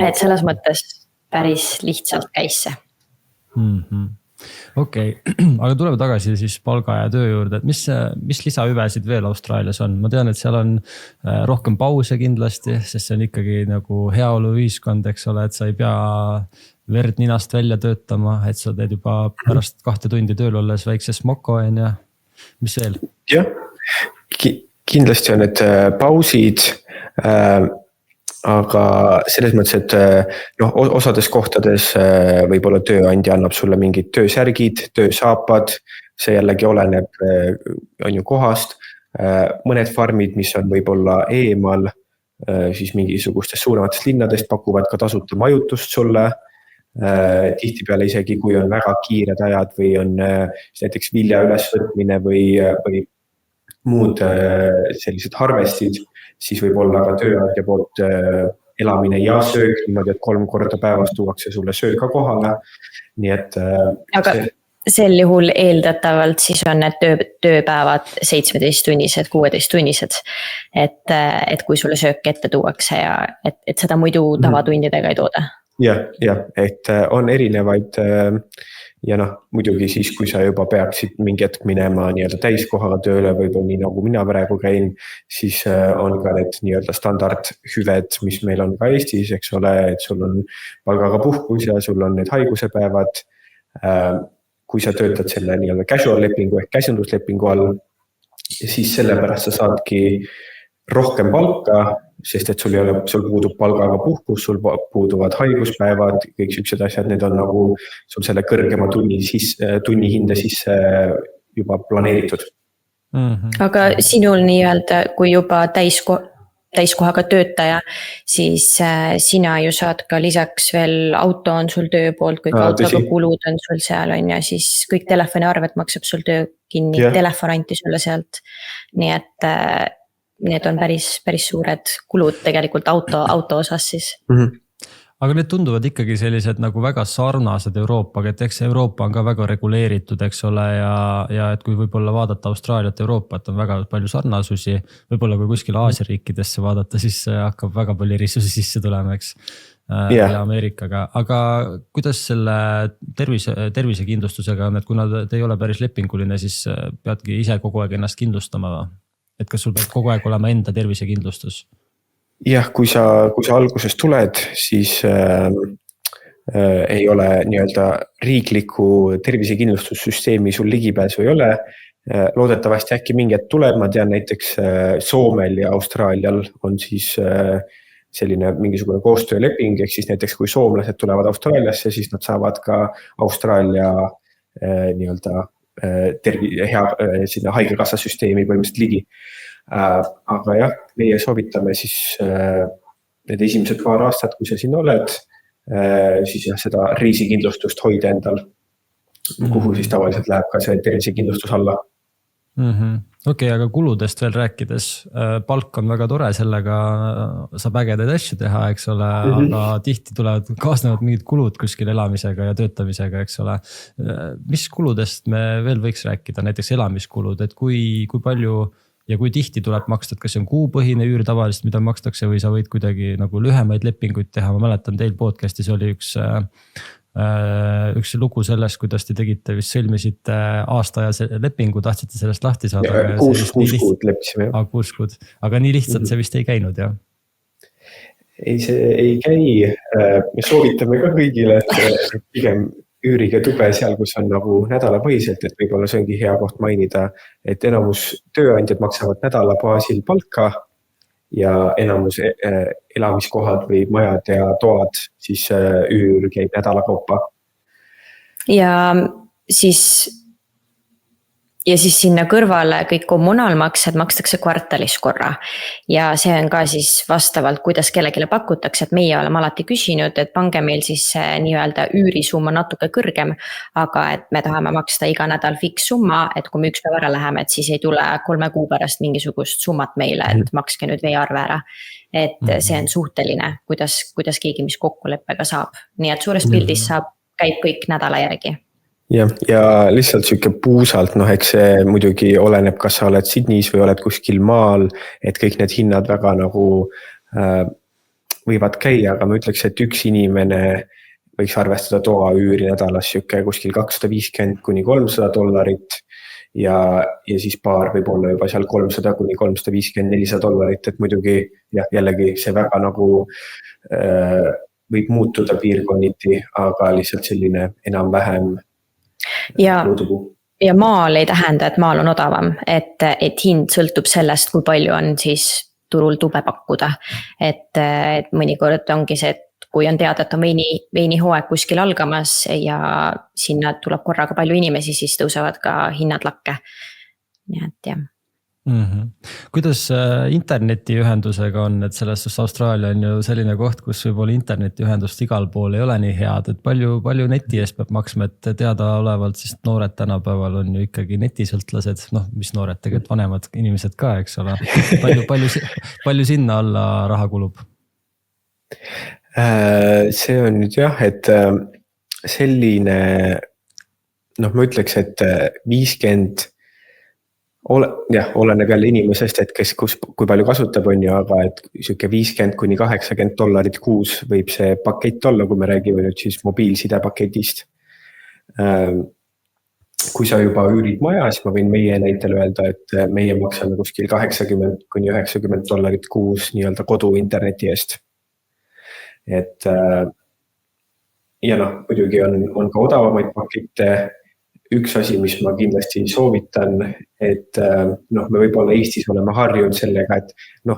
Et selles mõttes päris lihtsalt käis see. Okei, aga tuleme tagasi siis palga ja töö juurde, et mis lisahüvesid veel Austraalias on? Ma tean, et seal on rohkem pause kindlasti, sest see on ikkagi nagu heaolu ühiskond, eks ole, et sa ei pea verd ninast välja töötama, et sa teed juba pärast 2 tundi tööl olles väikse smoko ja mis veel? Jah, kindlasti on need pausid, aga selles mõttes, et osades kohtades võib-olla tööandja annab sulle mingid töösärgid, töösaapad, see jällegi oleneb on ju kohast. Mõned farmid, mis on võib-olla eemal, siis mingisugustest suurematest linnadest pakuvad ka tasuta majutust sulle. Tihtipeale isegi, kui on väga kiired ajad või on näiteks vilja ülesvõtmine või muud sellised harvestid, siis võib olla ka tööandja poolt elamine ja söök niimoodi, et 3 korda päevas tuuakse sulle sööga kohale. Nii et aga sel juhul eeldatavalt siis on need tööpäevad 17-tunnised, 16-tunnised, et kui sulle söök ette tuuakse ja et seda muidu tavatundidega ei tooda. Jah, et on erinevaid ja muidugi siis, kui sa juba peaksid mingi hetk minema nii-öelda täiskohaga tööle või nii nagu mina praegu käin, siis on ka need nii-öelda standardhüved, mis meil on ka Eestis, eks ole, et sul on palgaga puhkus ja sul on need haiguspäevad. Kui sa töötad selle nii-öelda casual lepingu ehk käsunduslepingu all, siis sellepärast sa saadki rohkem palka, sest et sul puudub palgaga puhkus, sul puuduvad haiguspäevad, kõik siuksed asjad, need on nagu sul selle kõrgema tunni hinde sisse juba planeeritud. Aga sinul nii-öelda, kui juba täiskohaga töötaja, siis sina ju saad ka lisaks veel auto on sul töö poolt, kõik autoga kulud on sul seal on ja siis kõik telefoniarved maksab sul töö kinni, telefon anti sulle sealt. Nii et need on päris suured kulud tegelikult auto osas siis. Aga need tunduvad ikkagi sellised nagu väga sarnased Euroopaga, et eks Euroopa on ka väga reguleeritud, eks ole, ja et kui võib-olla vaadata Austraaliat, Euroopat on väga palju sarnasusi, võib-olla kui kuskil Aasia riikidesse vaadata, siis hakkab väga palju erisusi sisse tulema, eks, ja Ameerikaga. Aga kuidas selle tervisekindlustusega on, et kuna te ei ole päris lepinguline, siis peadki ise kogu aeg ennast kindlustama või? Et kas sul peab kogu aeg olema enda tervisekindlustus? Jah, kui sa alguses tuled, siis ei ole nii-öelda riikliku tervisekindlustussüsteemi sul ligipääsu ei ole. Loodetavasti äkki mingi hetk tuleb, ma tean näiteks Soomel ja Austraalial on siis selline mingisugune koostööleping, ehk siis näiteks kui soomlased tulevad Austraaliasse, siis nad saavad ka Austraalia nii-öelda hea sinna haigekassasüsteemi põhimõtteliselt ligi. Aga jah, meie soovitame siis need esimesed paar aastat, kui sa siin oled, siis jah, seda reisikindlustust hoida endal, kuhu siis tavaliselt läheb ka see tervisekindlustus alla. Okei, aga kuludest veel rääkides, palk on väga tore, sellega saab ägedaid asju teha, eks ole, aga tihti kaasnevad mingid kulud kuskil elamisega ja töötamisega, eks ole. Mis kuludest me veel võiks rääkida, näiteks elamiskulud, et kui palju ja kui tihti tuleb maksta, et kas see on kuupõhine üür tavaliselt, mida makstakse või sa võid kuidagi nagu lühemaid lepinguid teha, ma mäletan teil podcastis oli üks lugu sellest, kuidas te tegite, vist sõlmisite aastaajase lepingu, tahtsite sellest lahti saada. 6 kuud leppisime. 6 kuud, aga nii lihtsalt see vist ei käinud, jah? Ei, see ei käi. Me soovitame ka kõigile, et pigem üürige tube seal, kus on nagu nädalapõhiselt, et võib-olla see ongi hea koht mainida, et enamus tööandjad maksavad nädala baasil palka ja enamus elamiskohad või majad ja toad, siis üür käib nädala kaupa. Ja siis sinna kõrvale kõik kommunaalmaksed makstakse kvartalis korra. Ja see on ka siis vastavalt, kuidas kellelegi pakutakse, et meie oleme alati küsinud, et pange meil siis nii-öelda üürisumma natuke kõrgem, aga et me tahame maksta iga nädal fikssumma, et kui me üks päev ära läheme, et siis ei tule 3 kuu pärast mingisugust summat meile, et makske nüüd veearve ära. Et see on suhteline, kuidas keegi mis kokkuleppega saab. Nii et suures pildis käib kõik nädala järgi. Ja lihtsalt siuke puusalt, eks see muidugi oleneb, kas sa oled Sydneys või oled kuskil maal, et kõik need hinnad väga nagu võivad käia, aga ma ütleks, et üks inimene võiks arvestada toa üüri nädalas siuke kuskil $250–300 ja siis baar võib olla juba seal $300–350–400, et muidugi jah, jällegi see väga nagu võib muutuda piirkonniti, aga lihtsalt selline enam-vähem ja luudugu. Ja maal ei tähenda, et maal on odavam, et hind sõltub sellest, kui palju on siis turul tube pakkuda. Et mõnikord ongi see, et kui on teada, et on veinihooaeg kuskil algamas ja sinna tuleb korraga palju inimesi, siis tõusevad ka hinnad lakke. Nii et jah. Kuidas internetiühendusega on, et sellest Austraalia on ju selline koht, kus võib-olla internetiühendust igal pool ei ole nii head, et palju neti eest peab maksma, et teadaolevalt siis noored tänapäeval on ju ikkagi netisõltlased, mis noored, tegelikult vanemad inimesed ka, eks ole. Palju sinna alla raha kulub? See on nüüd jah, et selline, ma ütleks, et 50 oleneb jälle inimesest, et kui palju kasutab on ju, aga et siuke $50–80 kuus võib see pakett olla, kui me räägime nüüd siis mobiilsidepaketist. Kui sa juba üürid maja, siis ma võin meie näitel öelda, et meie maksame kuskil $80–90 kuus nii-öelda kodu interneti eest. Et ja muidugi on ka odavamaid pakette. Üks asi, mis ma kindlasti soovitan, et me võib-olla Eestis oleme harjunud sellega, et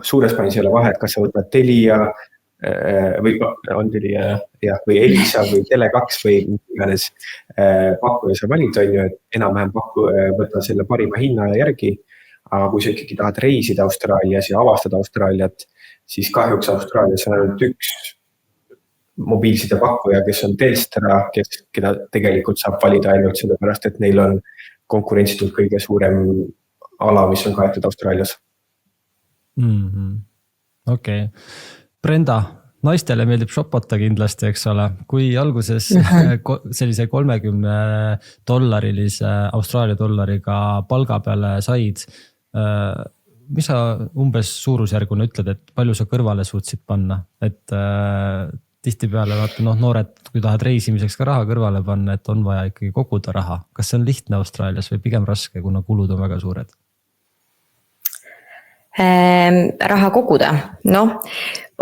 suures plaanis ei ole vahet, kas sa võtad Telia või Elisa või Tele2 või iganes pakkuja sa valid, on ju, et enam-vähem võtta selle parima hinna järgi. Aga kui sa ikkagi tahad reisida Austraalias ja avastada Austraaliat, siis kahjuks Austraalias on ainult üks mobiilside pakkuja, kes on Telstra, keda tegelikult saab valida ainult sellepärast, et neil on konkurentsitult kõige suurem ala, mis on kaetud Austraalias. Okei. Brenda, naistele meeldib shopata kindlasti, eks ole. Kui alguses sellise $30 Austraalia dollariga palga peale said, mis sa umbes suurusjärguna ütled, et palju sa kõrvale suutsid panna? Et tihtipeale vaata, noored, kui tahad reisimiseks ka raha kõrvale panna, et on vaja ikkagi koguda raha. Kas see on lihtne Austraalias või pigem raske, kuna kulud on väga suured? Raha koguda?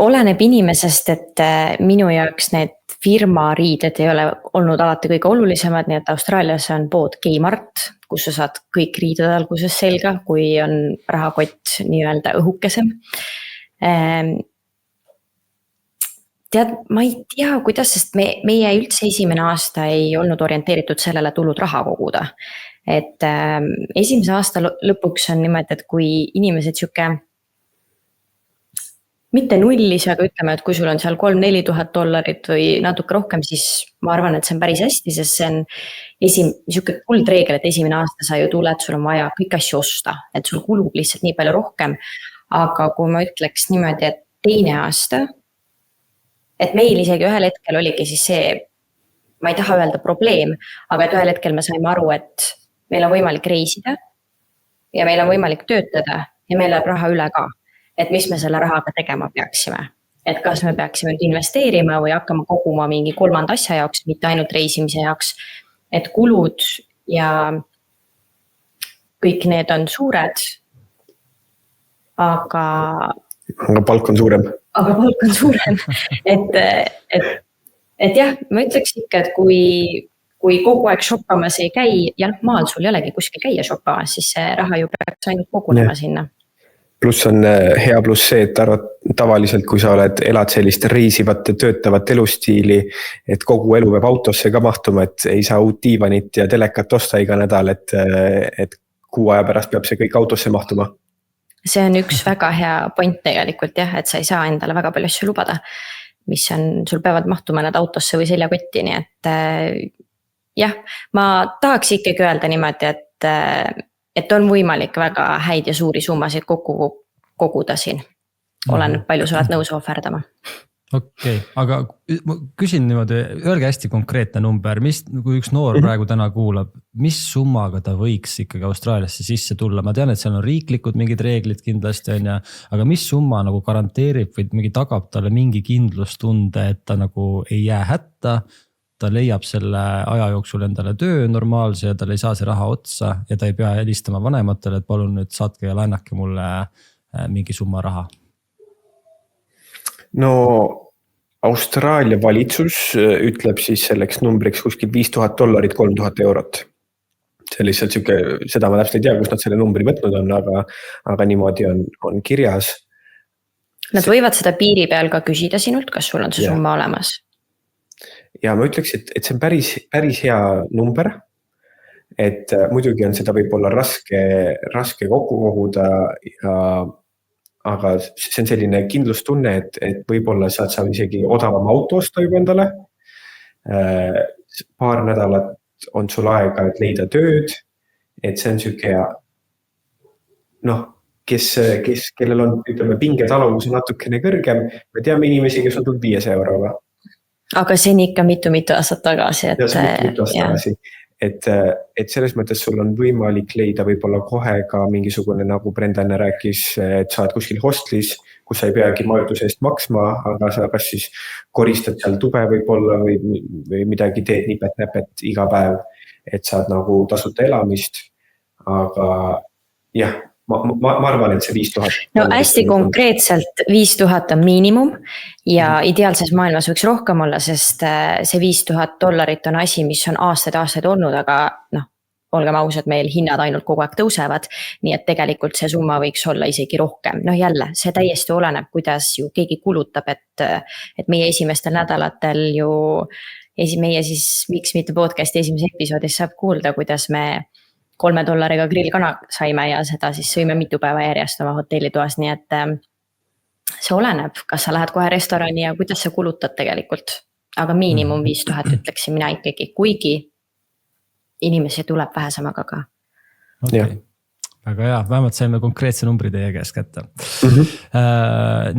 Oleneb inimesest, et minu jaoks need firmariided ei ole olnud alati kõige olulisemad, nii et Austraalias on pood Kmart, kus sa saad kõik riided alguses selga, kui on rahakott nii-öelda õhukesem. Tead, ma ei tea, kuidas, sest meie üldse esimene aasta ei olnud orienteeritud sellele tulnud raha koguda. Et esimese aasta lõpuks on niimoodi, et kui inimesed siuke, mitte nullis, aga ütleme, et kui sul on seal $3–4 või natuke rohkem, siis ma arvan, et see on päris hästi, sest see on siuke kuldreegel, et esimene aasta sa ju tuled, sul on vaja kõik asju osta, et sul kulub lihtsalt nii palju rohkem. Aga kui ma ütleks niimoodi, et teine aasta, et meil isegi ühel hetkel oligi siis see, ma ei taha öelda probleem, aga et ühel hetkel me saime aru, et meil on võimalik reisida ja meil on võimalik töötada ja meil läheb raha üle ka. Et mis me selle rahaga tegema peaksime. Et kas me peaksime nüüd investeerima või hakkama koguma mingi kolmanda asja jaoks, mitte ainult reisimise jaoks. Et kulud ja kõik need on suured, aga palk on suurem. Aga palk on suurem. Et jah, ma ütleks ikka, et kui kogu aeg shoppamas ei käi, ja maal sul ei olegi kuskil käia shoppamas, siis see raha ju peaks ainult kogunema sinna. Pluss on hea pluss see, et tavaliselt, kui sa elad sellist reisivat ja töötavat elustiili, et kogu elu peab autosse ka mahtuma, et ei saa uut diivanit ja telekat osta iga nädal, et kuu aja pärast peab see kõik autosse mahtuma. See on üks väga hea point tegelikult jah, et sa ei saa endale väga palju asju lubada, mis sul peavad mahtuma need autosse või seljakotti, nii et jah, ma tahaks ikkagi öelda niimoodi, et on võimalik väga häid ja suuri summasid koguda siin. Oleneb palju sa oled nõus ohverdama. Okei, aga ma küsin niimoodi, öelge hästi konkreetne number, kui üks noor praegu täna kuulab, mis summaga ta võiks ikkagi Austraaliasse sisse tulla? Ma tean, et seal on riiklikud mingid reeglid kindlasti on ja, aga mis summa nagu garanteerib või mingi tagab talle mingi kindlustunde, et ta nagu ei jää hätta ta leiab selle aja jooksul endale töö normaalse ja tal ei saa see raha otsa ja ta ei pea helistama vanematele, et palun nüüd saatke ja laenake mulle mingi summa raha? No Austraalia valitsus ütleb siis selleks numbriks kuskil $5,000, €3,000. See lihtsalt siuke, seda ma täpselt ei tea, kus nad selle numbri võtnud on, aga niimoodi on kirjas. Nad võivad seda piiri peal ka küsida sinult, kas sul on see summa olemas? Ja ma ütleks, et see on päris hea number, et muidugi on seda võib-olla raske kokku koguda, aga see on selline kindlustunne, et võib-olla saad isegi odavama auto osta juba endale. Paar nädalat on sul aega, et leida tööd, et see on siuke kellel on, ütleme, pingetaluvus on natukene kõrgem. Me teame inimesi, kes on tulnud €500. Aga see on ikka mitu aastat tagasi. Ja see on mitu aastat tagasi. Et selles mõttes sul on võimalik leida võib-olla kohe ka mingisugune, nagu Brenda enne rääkis, et sa oled kuskil hostlis, kus sa ei peagi majutuse eest maksma, aga sa kas siis koristad seal tube võib-olla või midagi teed nipet-näpet iga päev, et saad nagu tasuta elamist. Aga jah, ma arvan, et see 5,000. No hästi konkreetselt 5,000 on miinimum ja ideaalses maailmas võiks rohkem olla, sest see $5,000 on asi, mis on aastaid olnud, aga olgem ausad, meil hinnad ainult kogu aeg tõusevad, nii et tegelikult see summa võiks olla isegi rohkem. Jälle, see täiesti oleneb, kuidas ju keegi kulutab, et meie esimestel nädalatel ju meie siis Miks mitte podcasti esimeses episoodis saab kuulda, kuidas me $3 grillkana saime ja seda siis sõime mitu päeva järjest oma hotellitoas, nii et see oleneb, kas sa lähed kohe restorani ja kuidas sa kulutad tegelikult. Aga miinimum 5,000 ütleksin mina ikkagi, kuigi inimesi tuleb vähesemaga ka. Okay. Väga hea, vähemalt saime konkreetse numbri teie käest kätte.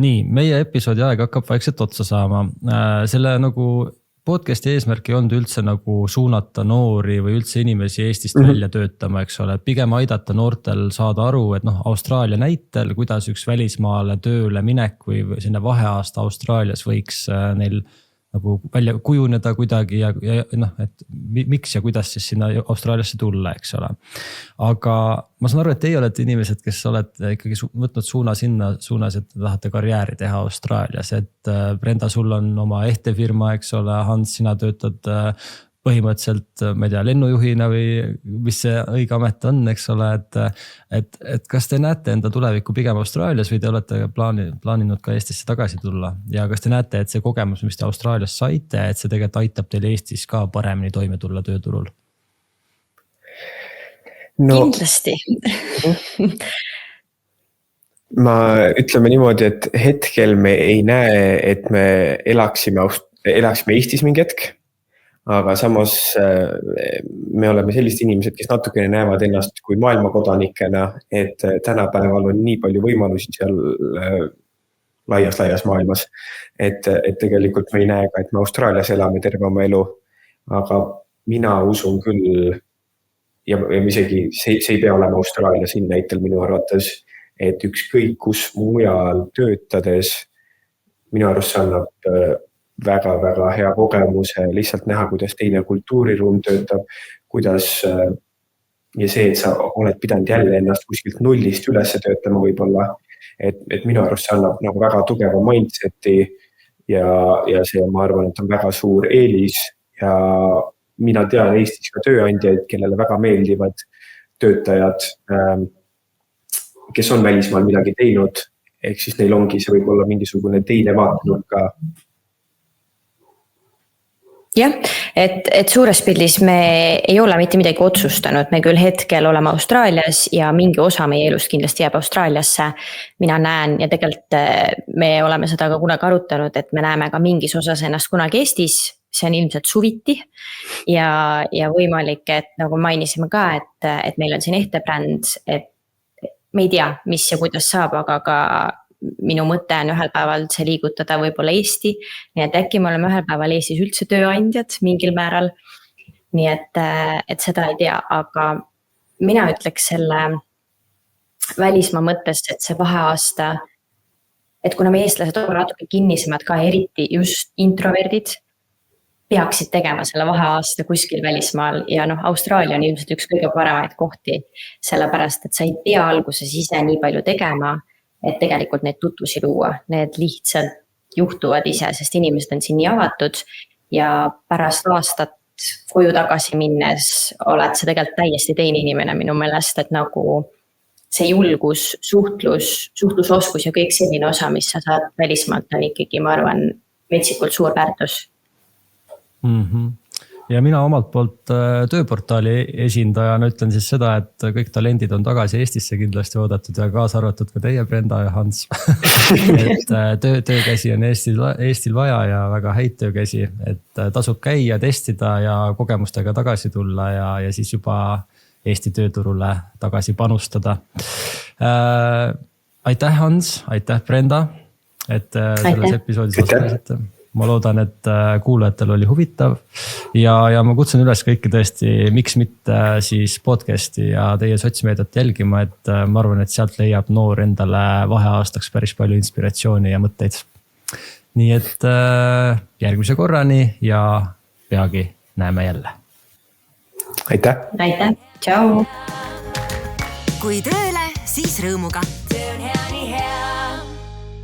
Nii, meie episoodi aeg hakkab vaikselt otsa saama. Selle nagu podcasti eesmärk ei olnud üldse nagu suunata noori või üldse inimesi Eestist välja töötama, eks ole. Pigem aidata noortel saada aru, et Austraalia näitel, kuidas üks välismaale tööle minek või sinna vaheaasta Austraalias võiks neil nagu välja kujuneda kuidagi ja et miks ja kuidas siis sinna Austraaliasse tulla, eks ole. Aga ma saan aru, et teie olete inimesed, kes olete ikkagi võtnud suuna sinna suunas, et tahate karjääri teha Austraalias, et Brenda, sul on oma ehtefirma, eks ole, Hans, sina töötad põhimõtteliselt, ma ei tea, lennujuhina või mis see õige amet on, eks ole, et kas te näete enda tulevikku pigem Austraalias või te olete plaaninud ka Eestisse tagasi tulla ja kas te näete, et see kogemus, mis te Austraalias saite, et see tegelikult aitab teil Eestis ka paremini toime tulla tööturul? Kindlasti. Ma ütleme niimoodi, et hetkel me ei näe, et me elaksime Eestis mingi hetk. Aga samas me oleme sellised inimesed, kes natukene näevad ennast kui maailmakodanikena, et tänapäeval on nii palju võimalusi seal laias maailmas, et tegelikult me ei näe ka, et me Austraalias elame terve oma elu, aga mina usun küll, ja isegi see ei pea olema Austraalia siin näitel minu arvates, et ükskõik kus mujal töötades, minu arust see annab väga hea kogemuse lihtsalt näha, kuidas teine kultuuriruum töötab, kuidas ja see, et sa oled pidanud jälle ennast kuskilt nullist üles töötama võib-olla, et minu arust see annab nagu väga tugeva mindseti ja see, ma arvan, et on väga suur eelis ja mina tean Eestis ka tööandjaid, kellele väga meeldivad töötajad, kes on välismaal midagi teinud, ehk siis neil ongi see võib-olla mingisugune teine vaatenurk ka. Jah, et suures pildis me ei ole mitte midagi otsustanud, me küll hetkel oleme Austraalias ja mingi osa meie elust kindlasti jääb Austraaliasse. Mina näen ja tegelikult me oleme seda ka kunagi arutanud, et me näeme ka mingis osas ennast kunagi Eestis, see on ilmselt suviti ja võimalik, et nagu mainisime ka, et meil on siin ehtebränd, et me ei tea, mis ja kuidas saab, aga ka minu mõte on ühel päeval see liigutada võib-olla Eesti, nii et äkki me oleme ühel päeval Eestis üldse tööandjad mingil määral, nii et seda ei tea, aga mina ütleks selle välismaa mõttes, et see vaheaasta, et kuna me eestlased oleme natuke kinnisemad ka eriti just introverdid, peaksid tegema selle vaheaasta kuskil välismaal ja noh, Austraalia on ilmselt üks kõige paremaid kohti, sellepärast et sa ei pea alguses ise nii palju tegema, et tegelikult neid tutvusi luua, need lihtsalt juhtuvad ise, sest inimesed on siin nii avatud ja pärast aastat koju tagasi minnes oled sa tegelikult täiesti teine inimene minu meelest, et nagu see julgus, suhtlusoskus ja kõik selline osa, mis sa saad välismaalt on ikkagi, ma arvan, metsikult suur väärtus. Ja mina omalt poolt tööportaali esindajana ütlen siis seda, et kõik talendid on tagasi Eestisse kindlasti oodatud ja kaasa arvatud ka teie, Brenda ja Hans. Et töökäsi on Eestil vaja ja väga häid töökäsi, et tasub käia, testida ja kogemustega tagasi tulla ja siis juba Eesti tööturule tagasi panustada. Aitäh, Hans, aitäh, Brenda, et selles episoodis osalesite. Ma loodan, et kuulajatel oli huvitav ja ma kutsun üles kõiki tõesti, miks mitte siis podcasti ja teie sotsmeediat jälgima, et ma arvan, et sealt leiab noor endale vaheaastaks päris palju inspiratsiooni ja mõtteid. Nii et järgmise korrani ja peagi näeme jälle. Aitäh! Aitäh, tšau! Kui tööle, siis rõõmuga. Töö on hea.